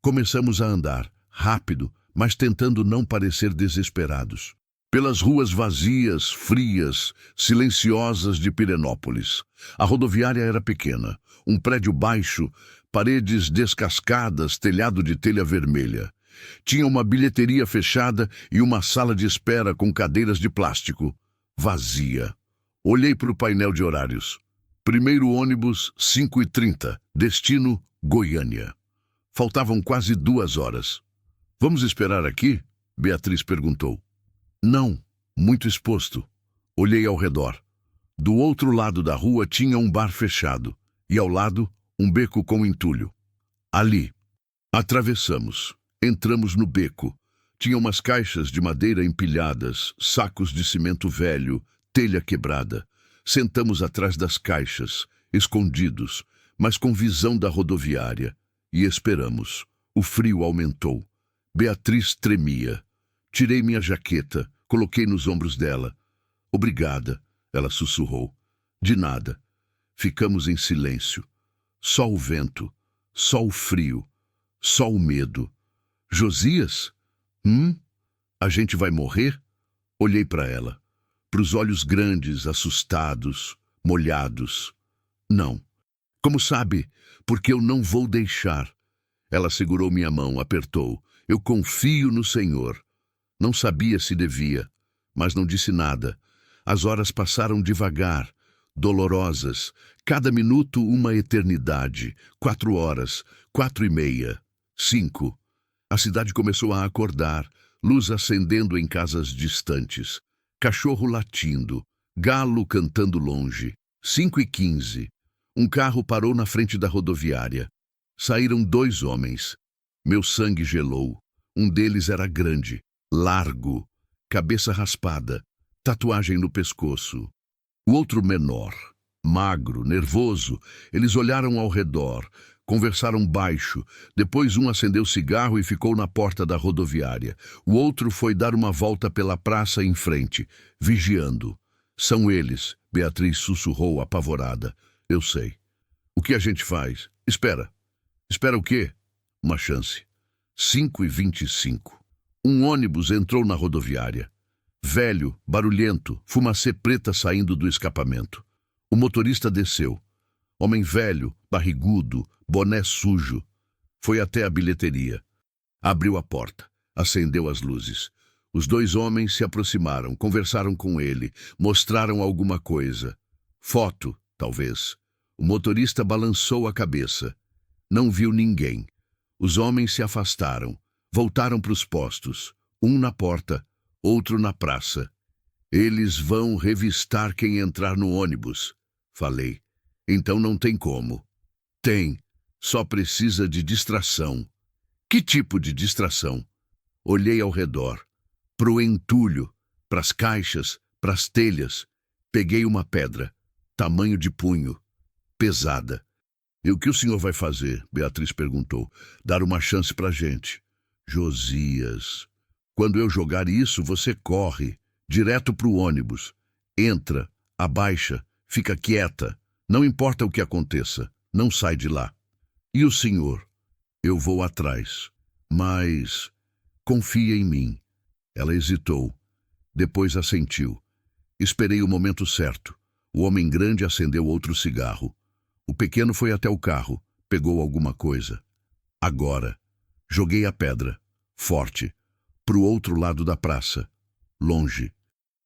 Começamos a andar, rápido, mas tentando não parecer desesperados. Pelas ruas vazias, frias, silenciosas de Pirenópolis. A rodoviária era pequena, um prédio baixo, paredes descascadas, telhado de telha vermelha. Tinha uma bilheteria fechada e uma sala de espera com cadeiras de plástico. Vazia. Olhei para o painel de horários. Primeiro ônibus, 5h30, destino Goiânia. Faltavam quase 2 horas. Vamos esperar aqui? Beatriz perguntou. Não, muito exposto. Olhei ao redor. Do outro lado da rua tinha um bar fechado, e ao lado, um beco com entulho. Ali. Atravessamos. Entramos no beco. Tinha umas caixas de madeira empilhadas, sacos de cimento velho, telha quebrada. Sentamos atrás das caixas, escondidos, mas com visão da rodoviária, e esperamos. O frio aumentou. Beatriz tremia. Tirei minha jaqueta, coloquei nos ombros dela. Obrigada, ela sussurrou. De nada. Ficamos em silêncio. Só o vento, só o frio, só o medo. Josias? A gente vai morrer? Olhei para ela. Para os olhos grandes, assustados, molhados. Não. Como sabe? Porque eu não vou deixar. Ela segurou minha mão, apertou. Eu confio no Senhor. Não sabia se devia, mas não disse nada. As horas passaram devagar, dolorosas. Cada minuto uma eternidade. 4 horas, 4h30, 5. A cidade começou a acordar, luz acendendo em casas distantes. Cachorro latindo, galo cantando longe. 5h15. Um carro parou na frente da rodoviária. Saíram 2 homens. Meu sangue gelou. Um deles era grande, largo, cabeça raspada, tatuagem no pescoço. O outro menor, magro, nervoso. Eles olharam ao redor, conversaram baixo. Depois um acendeu cigarro e ficou na porta da rodoviária. O outro foi dar uma volta pela praça em frente, vigiando. São eles, Beatriz sussurrou apavorada. Eu sei. O que a gente faz? Espera. Espera o quê? Uma chance. 5h25. Um ônibus entrou na rodoviária. Velho, barulhento, fumacê preta saindo do escapamento. O motorista desceu. Homem velho, barrigudo, boné sujo. Foi até a bilheteria. Abriu a porta. Acendeu as luzes. Os 2 homens se aproximaram, conversaram com ele, mostraram alguma coisa. Foto, talvez. O motorista balançou a cabeça. Não viu ninguém. Os homens se afastaram. Voltaram para os postos. Um na porta, outro na praça. Eles vão revistar quem entrar no ônibus, falei. Então não tem como. Tem. Só precisa de distração. Que tipo de distração? Olhei ao redor. Pro entulho, pras caixas, pras telhas. Peguei uma pedra, tamanho de punho, pesada. E o que o senhor vai fazer? Beatriz perguntou. Dar uma chance pra gente. Josias, quando eu jogar isso, você corre, direto pro ônibus. Entra, abaixa, fica quieta. Não importa o que aconteça, não sai de lá. E o senhor? Eu vou atrás. Mas confia em mim. Ela hesitou. Depois assentiu. Esperei o momento certo. O homem grande acendeu outro cigarro. O pequeno foi até o carro, pegou alguma coisa. Agora. Joguei a pedra, forte, pro outro lado da praça, longe.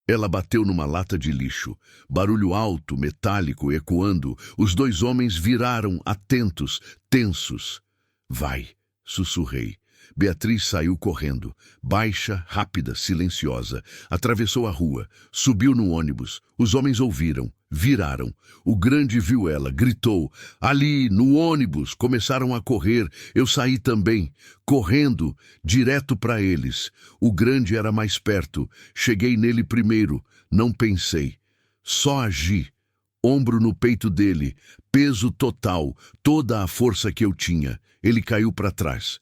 Ela bateu numa lata de lixo. Barulho alto, metálico, ecoando. Os dois homens viraram, atentos, tensos. Vai, sussurrei. Beatriz saiu correndo, baixa, rápida, silenciosa. Atravessou a rua, subiu no ônibus. Os homens ouviram, viraram. O grande viu ela, gritou. Ali, no ônibus, começaram a correr. Eu saí também, correndo, direto para eles. O grande era mais perto. Cheguei nele primeiro. Não pensei. Só agi. Ombro no peito dele, peso total, toda a força que eu tinha. Ele caiu para trás.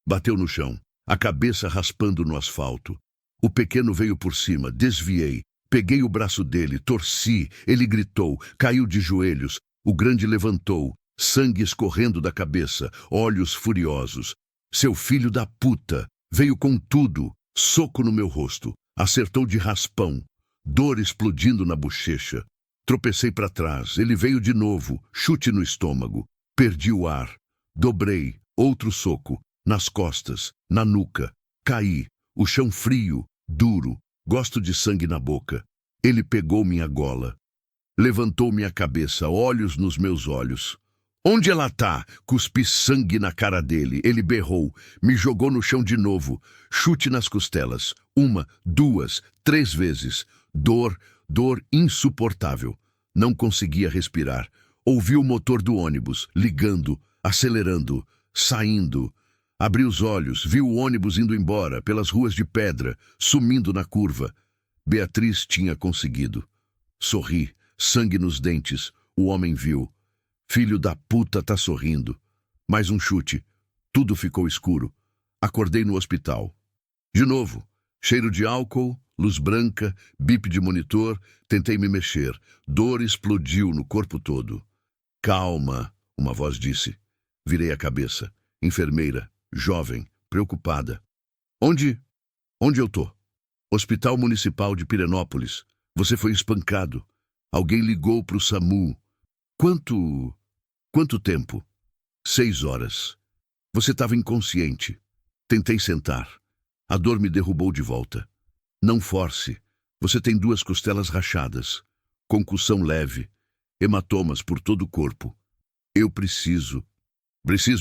Bateu no chão, a cabeça raspando no asfalto. O pequeno veio por cima, desviei. Peguei o braço dele, torci. Ele gritou, caiu de joelhos. O grande levantou, sangue escorrendo da cabeça, olhos furiosos. Seu filho da puta! Veio com tudo, soco no meu rosto. Acertou de raspão, dor explodindo na bochecha. Tropecei para trás, ele veio de novo, chute no estômago. Perdi o ar. Dobrei, outro soco. Nas costas, na nuca. Caí, o chão frio, duro, gosto de sangue na boca. Ele pegou minha gola. Levantou minha cabeça, olhos nos meus olhos. Onde ela tá? Cuspi sangue na cara dele. Ele berrou, me jogou no chão de novo. Chute nas costelas. 1, 2, 3 vezes. Dor insuportável. Não conseguia respirar. Ouvi o motor do ônibus, ligando, acelerando, saindo. Abri os olhos, vi o ônibus indo embora, pelas ruas de pedra, sumindo na curva. Beatriz tinha conseguido. Sorri, sangue nos dentes. O homem viu. Filho da puta tá sorrindo. Mais um chute. Tudo ficou escuro. Acordei no hospital. De novo, cheiro de álcool, luz branca, bip de monitor. Tentei me mexer. Dor explodiu no corpo todo. Calma, uma voz disse. Virei a cabeça. Enfermeira. Jovem, preocupada. Onde eu tô? Hospital Municipal de Pirenópolis. Você foi espancado. Alguém ligou pro SAMU. Quanto tempo? 6 horas. Você estava inconsciente. Tentei sentar. A dor me derrubou de volta. Não force. Você tem 2 costelas rachadas. Concussão leve. Hematomas por todo o corpo. Eu preciso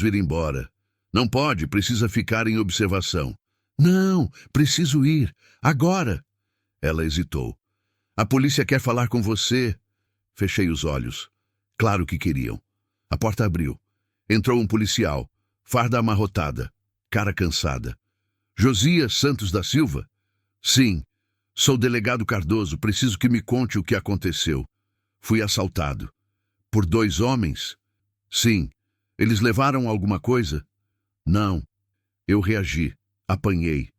ir embora. Não pode, precisa ficar em observação. Não, preciso ir. Agora. Ela hesitou. A polícia quer falar com você. Fechei os olhos. Claro que queriam. A porta abriu. Entrou um policial. Farda amarrotada. Cara cansada. Josias Santos da Silva? Sim. Sou o delegado Cardoso. Preciso que me conte o que aconteceu. Fui assaltado. Por 2 homens? Sim. Eles levaram alguma coisa? Não. Eu reagi. Apanhei.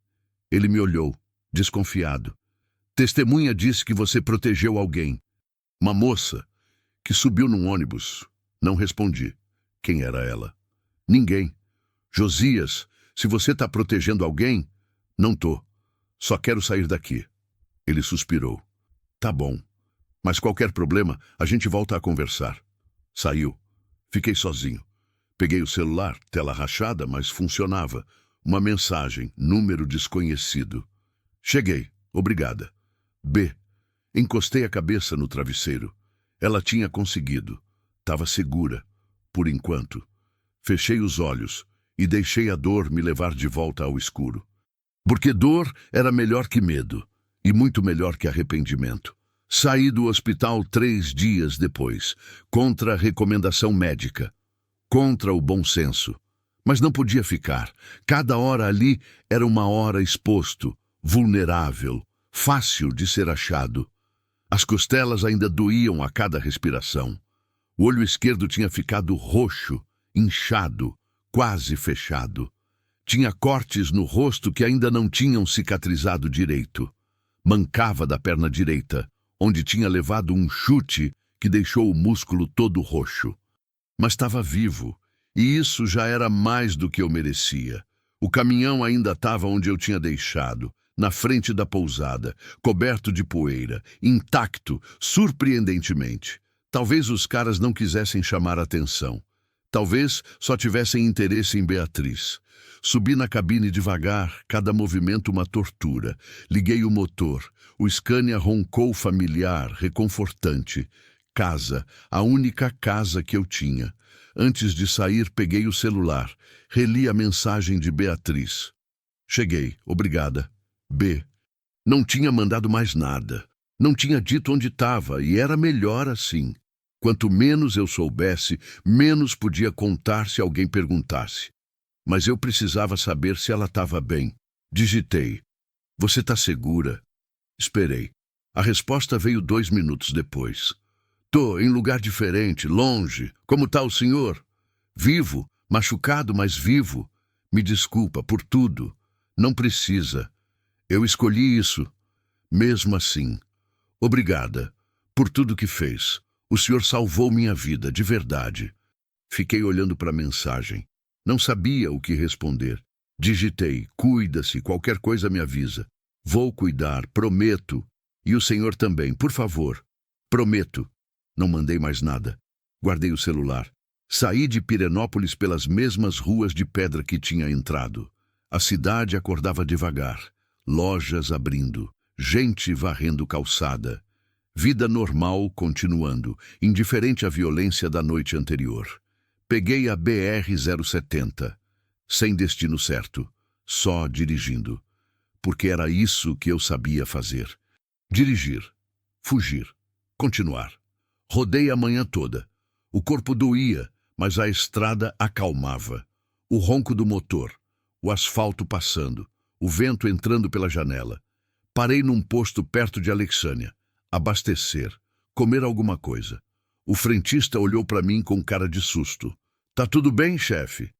Ele me olhou, desconfiado. Testemunha disse que você protegeu alguém. Uma moça que subiu num ônibus. Não respondi. Quem era ela? Ninguém. Josias, se você tá protegendo alguém, não tô. Só quero sair daqui. Ele suspirou. Tá bom. Mas qualquer problema, a gente volta a conversar. Saiu. Fiquei sozinho. Peguei o celular, tela rachada, mas funcionava. Uma mensagem, número desconhecido. Cheguei, obrigada. B. Encostei a cabeça no travesseiro. Ela tinha conseguido. Tava segura, por enquanto. Fechei os olhos e deixei a dor me levar de volta ao escuro. Porque dor era melhor que medo, e muito melhor que arrependimento. Saí do hospital 3 dias depois, contra a recomendação médica, contra o bom senso. Mas não podia ficar. Cada hora ali era uma hora exposto, vulnerável, fácil de ser achado. As costelas ainda doíam a cada respiração. O olho esquerdo tinha ficado roxo, inchado, quase fechado. Tinha cortes no rosto que ainda não tinham cicatrizado direito. Mancava da perna direita, onde tinha levado um chute que deixou o músculo todo roxo. Mas estava vivo, e isso já era mais do que eu merecia. O caminhão ainda estava onde eu tinha deixado, na frente da pousada, coberto de poeira, intacto, surpreendentemente. Talvez os caras não quisessem chamar atenção. Talvez só tivessem interesse em Beatriz. Subi na cabine devagar, cada movimento uma tortura. Liguei o motor. O Scania roncou familiar, reconfortante. Casa, a única casa que eu tinha. Antes de sair, peguei o celular. Reli a mensagem de Beatriz. Cheguei, obrigada. B. Não tinha mandado mais nada. Não tinha dito onde estava, e era melhor assim. Quanto menos eu soubesse, menos podia contar se alguém perguntasse. Mas eu precisava saber se ela estava bem. Digitei. Você está segura? Esperei. A resposta veio 2 minutos depois. Tô em lugar diferente, longe. Como está o senhor? Vivo, machucado, mas vivo. Me desculpa por tudo. Não precisa. Eu escolhi isso. Mesmo assim. Obrigada por tudo que fez. O senhor salvou minha vida, de verdade. Fiquei olhando para a mensagem. Não sabia o que responder. Digitei, cuida-se, qualquer coisa me avisa. Vou cuidar, prometo. E o senhor também, por favor. Prometo. Não mandei mais nada. Guardei o celular. Saí de Pirenópolis pelas mesmas ruas de pedra que tinha entrado. A cidade acordava devagar. Lojas abrindo. Gente varrendo calçada. Vida normal continuando, indiferente à violência da noite anterior. Peguei a BR-070, sem destino certo, só dirigindo, porque era isso que eu sabia fazer. Dirigir, fugir, continuar. Rodei a manhã toda. O corpo doía, mas a estrada acalmava. O ronco do motor, o asfalto passando, o vento entrando pela janela. Parei num posto perto de Alexânia. Abastecer, comer alguma coisa. O frentista olhou para mim com cara de susto. Tá tudo bem, chefe?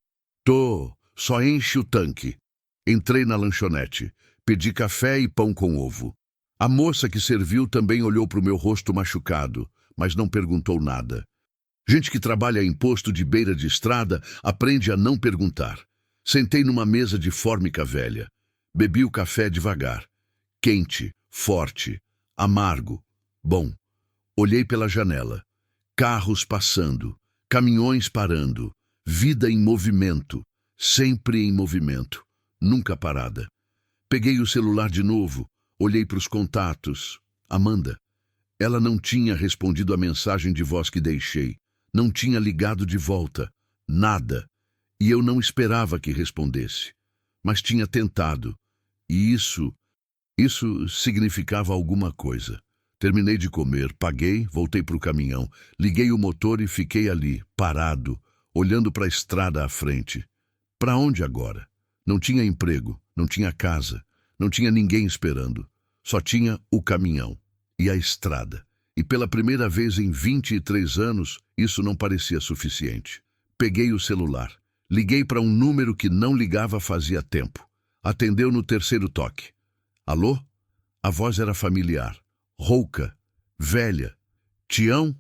Tô, só enche o tanque. Entrei na lanchonete, pedi café e pão com ovo. A moça que serviu também olhou para o meu rosto machucado, mas não perguntou nada. Gente que trabalha em posto de beira de estrada aprende a não perguntar. Sentei numa mesa de fórmica velha. Bebi o café devagar. Quente, forte. Amargo. Bom, olhei pela janela. Carros passando, caminhões parando, vida em movimento, sempre em movimento, nunca parada. Peguei o celular de novo, olhei para os contatos. Amanda. Ela não tinha respondido a mensagem de voz que deixei, não tinha ligado de volta, nada. E eu não esperava que respondesse, mas tinha tentado. E isso significava alguma coisa. Terminei de comer, paguei, voltei para o caminhão, liguei o motor e fiquei ali, parado, olhando para a estrada à frente. Para onde agora? Não tinha emprego, não tinha casa, não tinha ninguém esperando. Só tinha o caminhão e a estrada. E pela primeira vez em 23 anos, isso não parecia suficiente. Peguei o celular, liguei para um número que não ligava fazia tempo. Atendeu no 3º toque. Alô? A voz era familiar, rouca, velha. Tião?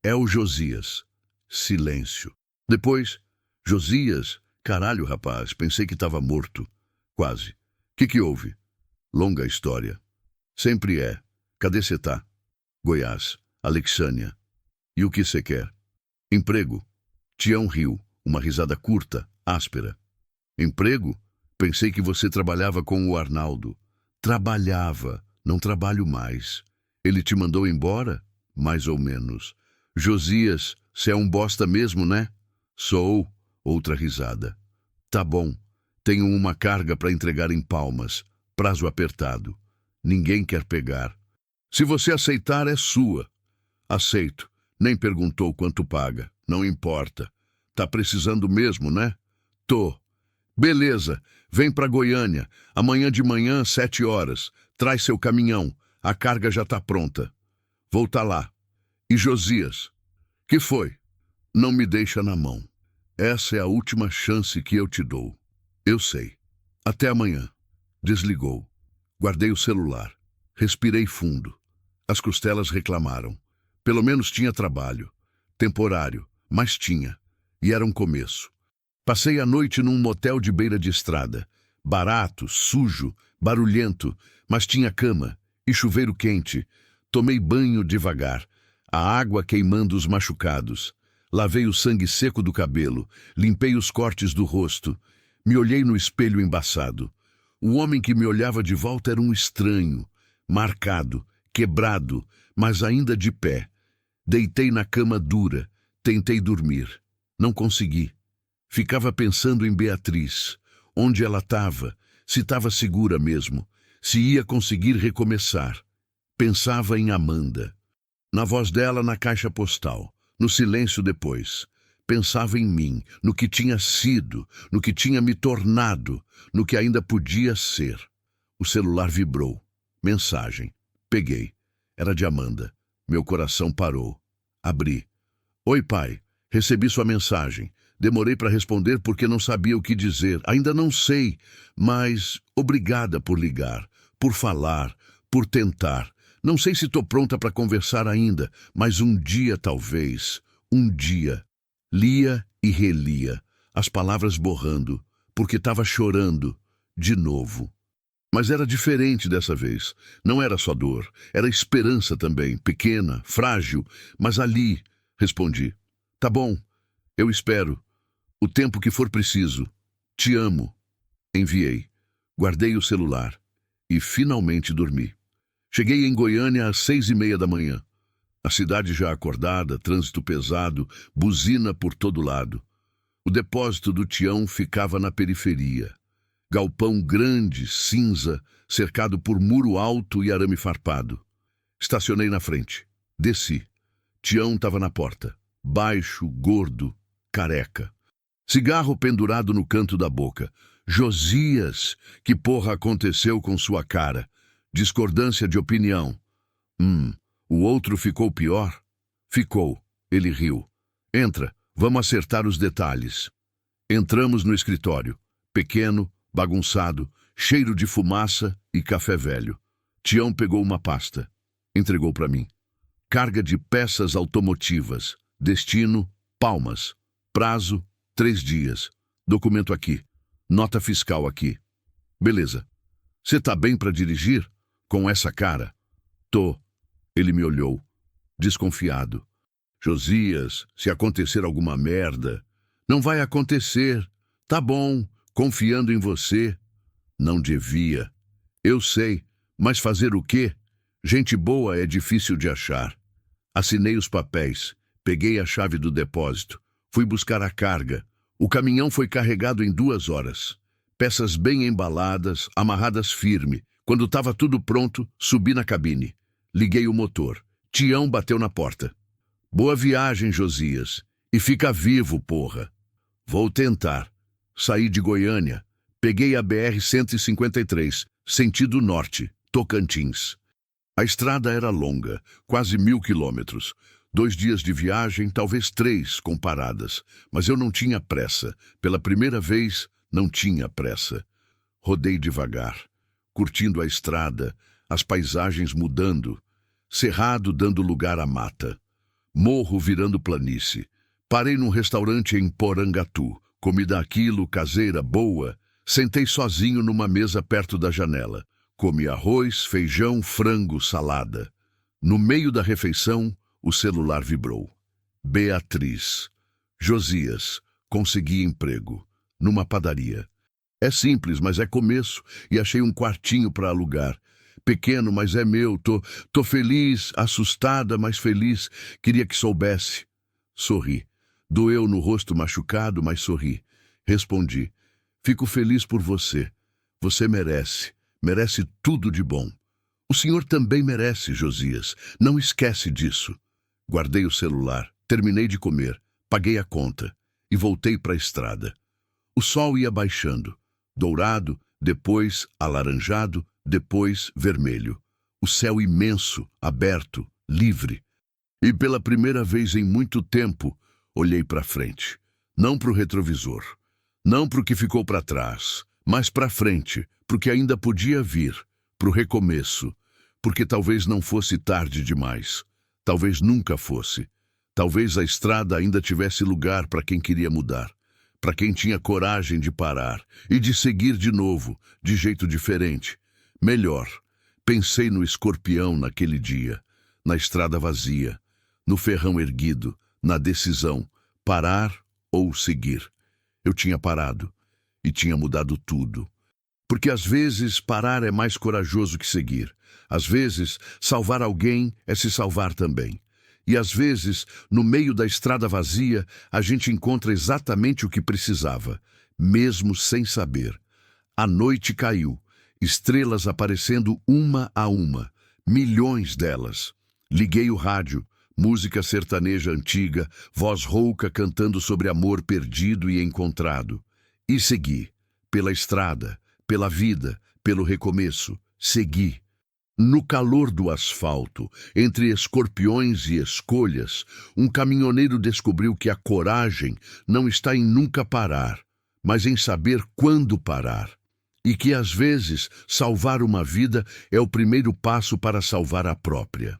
É o Josias. Silêncio. Depois, Josias? Caralho, rapaz, pensei que estava morto. Quase. Que houve? Longa história. Sempre é. Cadê cê tá? Goiás. Alexânia. E o que cê quer? Emprego. Tião riu, uma risada curta, áspera. Emprego? Pensei que você trabalhava com o Arnaldo. Trabalhava, não trabalho mais. Ele te mandou embora? Mais ou menos. Josias, cê é um bosta mesmo, né? Sou. Outra risada. Tá bom. Tenho uma carga para entregar em Palmas. Prazo apertado. Ninguém quer pegar. Se você aceitar, é sua. Aceito. Nem perguntou quanto paga. Não importa. Tá precisando mesmo, né? Tô. Beleza. Vem pra Goiânia. Amanhã de manhã, 7 horas. Traz seu caminhão. A carga já tá pronta. Vou tá lá. E Josias? Que foi? Não me deixa na mão. Essa é a última chance que eu te dou. Eu sei. Até amanhã. Desligou. Guardei o celular. Respirei fundo. As costelas reclamaram. Pelo menos tinha trabalho. Temporário, mas tinha. E era um começo. Passei a noite num motel de beira de estrada. Barato, sujo, barulhento, mas tinha cama e chuveiro quente. Tomei banho devagar, a água queimando os machucados. Lavei o sangue seco do cabelo, limpei os cortes do rosto. Me olhei no espelho embaçado. O homem que me olhava de volta era um estranho, marcado, quebrado, mas ainda de pé. Deitei na cama dura, tentei dormir. Não consegui. Ficava pensando em Beatriz, onde ela estava, se estava segura mesmo, se ia conseguir recomeçar. Pensava em Amanda. Na voz dela na caixa postal, no silêncio depois. Pensava em mim, no que tinha sido, no que tinha me tornado, no que ainda podia ser. O celular vibrou. Mensagem. Peguei. Era de Amanda. Meu coração parou. Abri. Oi, pai. Recebi sua mensagem. Demorei para responder porque não sabia o que dizer. Ainda não sei, mas obrigada por ligar, por falar, por tentar. Não sei se estou pronta para conversar ainda, mas um dia talvez. Um dia. Lia e relia, as palavras borrando, porque estava chorando, de novo. Mas era diferente dessa vez. Não era só dor, era esperança também, pequena, frágil, mas ali, respondi. Tá bom, eu espero. O tempo que for preciso. Te amo. Enviei. Guardei o celular. E finalmente dormi. Cheguei em Goiânia às 6:30 da manhã. A cidade já acordada, trânsito pesado, buzina por todo lado. O depósito do Tião ficava na periferia. Galpão grande, cinza, cercado por muro alto e arame farpado. Estacionei na frente. Desci. Tião estava na porta. Baixo, gordo, careca. Cigarro pendurado no canto da boca. Josias, que porra aconteceu com sua cara? Discordância de opinião. O outro ficou pior? Ficou. Ele riu. Entra, vamos acertar os detalhes. Entramos no escritório. Pequeno, bagunçado, cheiro de fumaça e café velho. Tião pegou uma pasta. Entregou para mim. Carga de peças automotivas. Destino, Palmas. Prazo, 3 dias. Documento aqui. Nota fiscal aqui. Beleza. Você tá bem para dirigir? Com essa cara? Tô. Ele me olhou, desconfiado. Josias, se acontecer alguma merda... Não vai acontecer. Tá bom, confiando em você. Não devia. Eu sei, mas fazer o quê? Gente boa é difícil de achar. Assinei os papéis, peguei a chave do depósito, fui buscar a carga. O caminhão foi carregado em 2 horas. Peças bem embaladas, amarradas firme. Quando estava tudo pronto, subi na cabine. Liguei o motor. Tião bateu na porta. Boa viagem, Josias. E fica vivo, porra. Vou tentar. Saí de Goiânia. Peguei a BR-153, sentido norte, Tocantins. A estrada era longa, quase 1.000 quilômetros. 2 dias de viagem, talvez 3, com paradas. Mas eu não tinha pressa. Pela primeira vez, não tinha pressa. Rodei devagar, curtindo a estrada, as paisagens mudando. Cerrado dando lugar à mata. Morro virando planície. Parei num restaurante em Porangatu. Comida aquilo, caseira, boa. Sentei sozinho numa mesa perto da janela. Comi arroz, feijão, frango, salada. No meio da refeição, o celular vibrou. Beatriz. Josias. Consegui emprego. Numa padaria. É simples, mas é começo. E achei um quartinho para alugar. Pequeno, mas é meu. Tô feliz, assustada, mas feliz. Queria que soubesse. Sorri. Doeu no rosto machucado, mas sorri. Respondi. Fico feliz por você. Você merece. Merece tudo de bom. O senhor também merece, Josias. Não esquece disso. Guardei o celular, terminei de comer, paguei a conta e voltei para a estrada. O sol ia baixando, dourado, depois alaranjado, depois vermelho. O céu imenso, aberto, livre. E pela primeira vez em muito tempo, olhei para frente. Não para o retrovisor, não para o que ficou para trás, mas para frente, para o que ainda podia vir, para o recomeço, porque talvez não fosse tarde demais, talvez nunca fosse. Talvez a estrada ainda tivesse lugar para quem queria mudar, para quem tinha coragem de parar e de seguir de novo, de jeito diferente. Melhor, pensei no escorpião naquele dia, na estrada vazia, no ferrão erguido, na decisão, parar ou seguir. Eu tinha parado e tinha mudado tudo. Porque às vezes parar é mais corajoso que seguir. Às vezes, salvar alguém é se salvar também. E às vezes, no meio da estrada vazia, a gente encontra exatamente o que precisava, mesmo sem saber. A noite caiu, estrelas aparecendo uma a uma, milhões delas. Liguei o rádio, música sertaneja antiga, voz rouca cantando sobre amor perdido e encontrado. E segui, pela estrada, pela vida, pelo recomeço, segui. No calor do asfalto, entre escorpiões e escolhas, um caminhoneiro descobriu que a coragem não está em nunca parar, mas em saber quando parar. E que, às vezes, salvar uma vida é o primeiro passo para salvar a própria.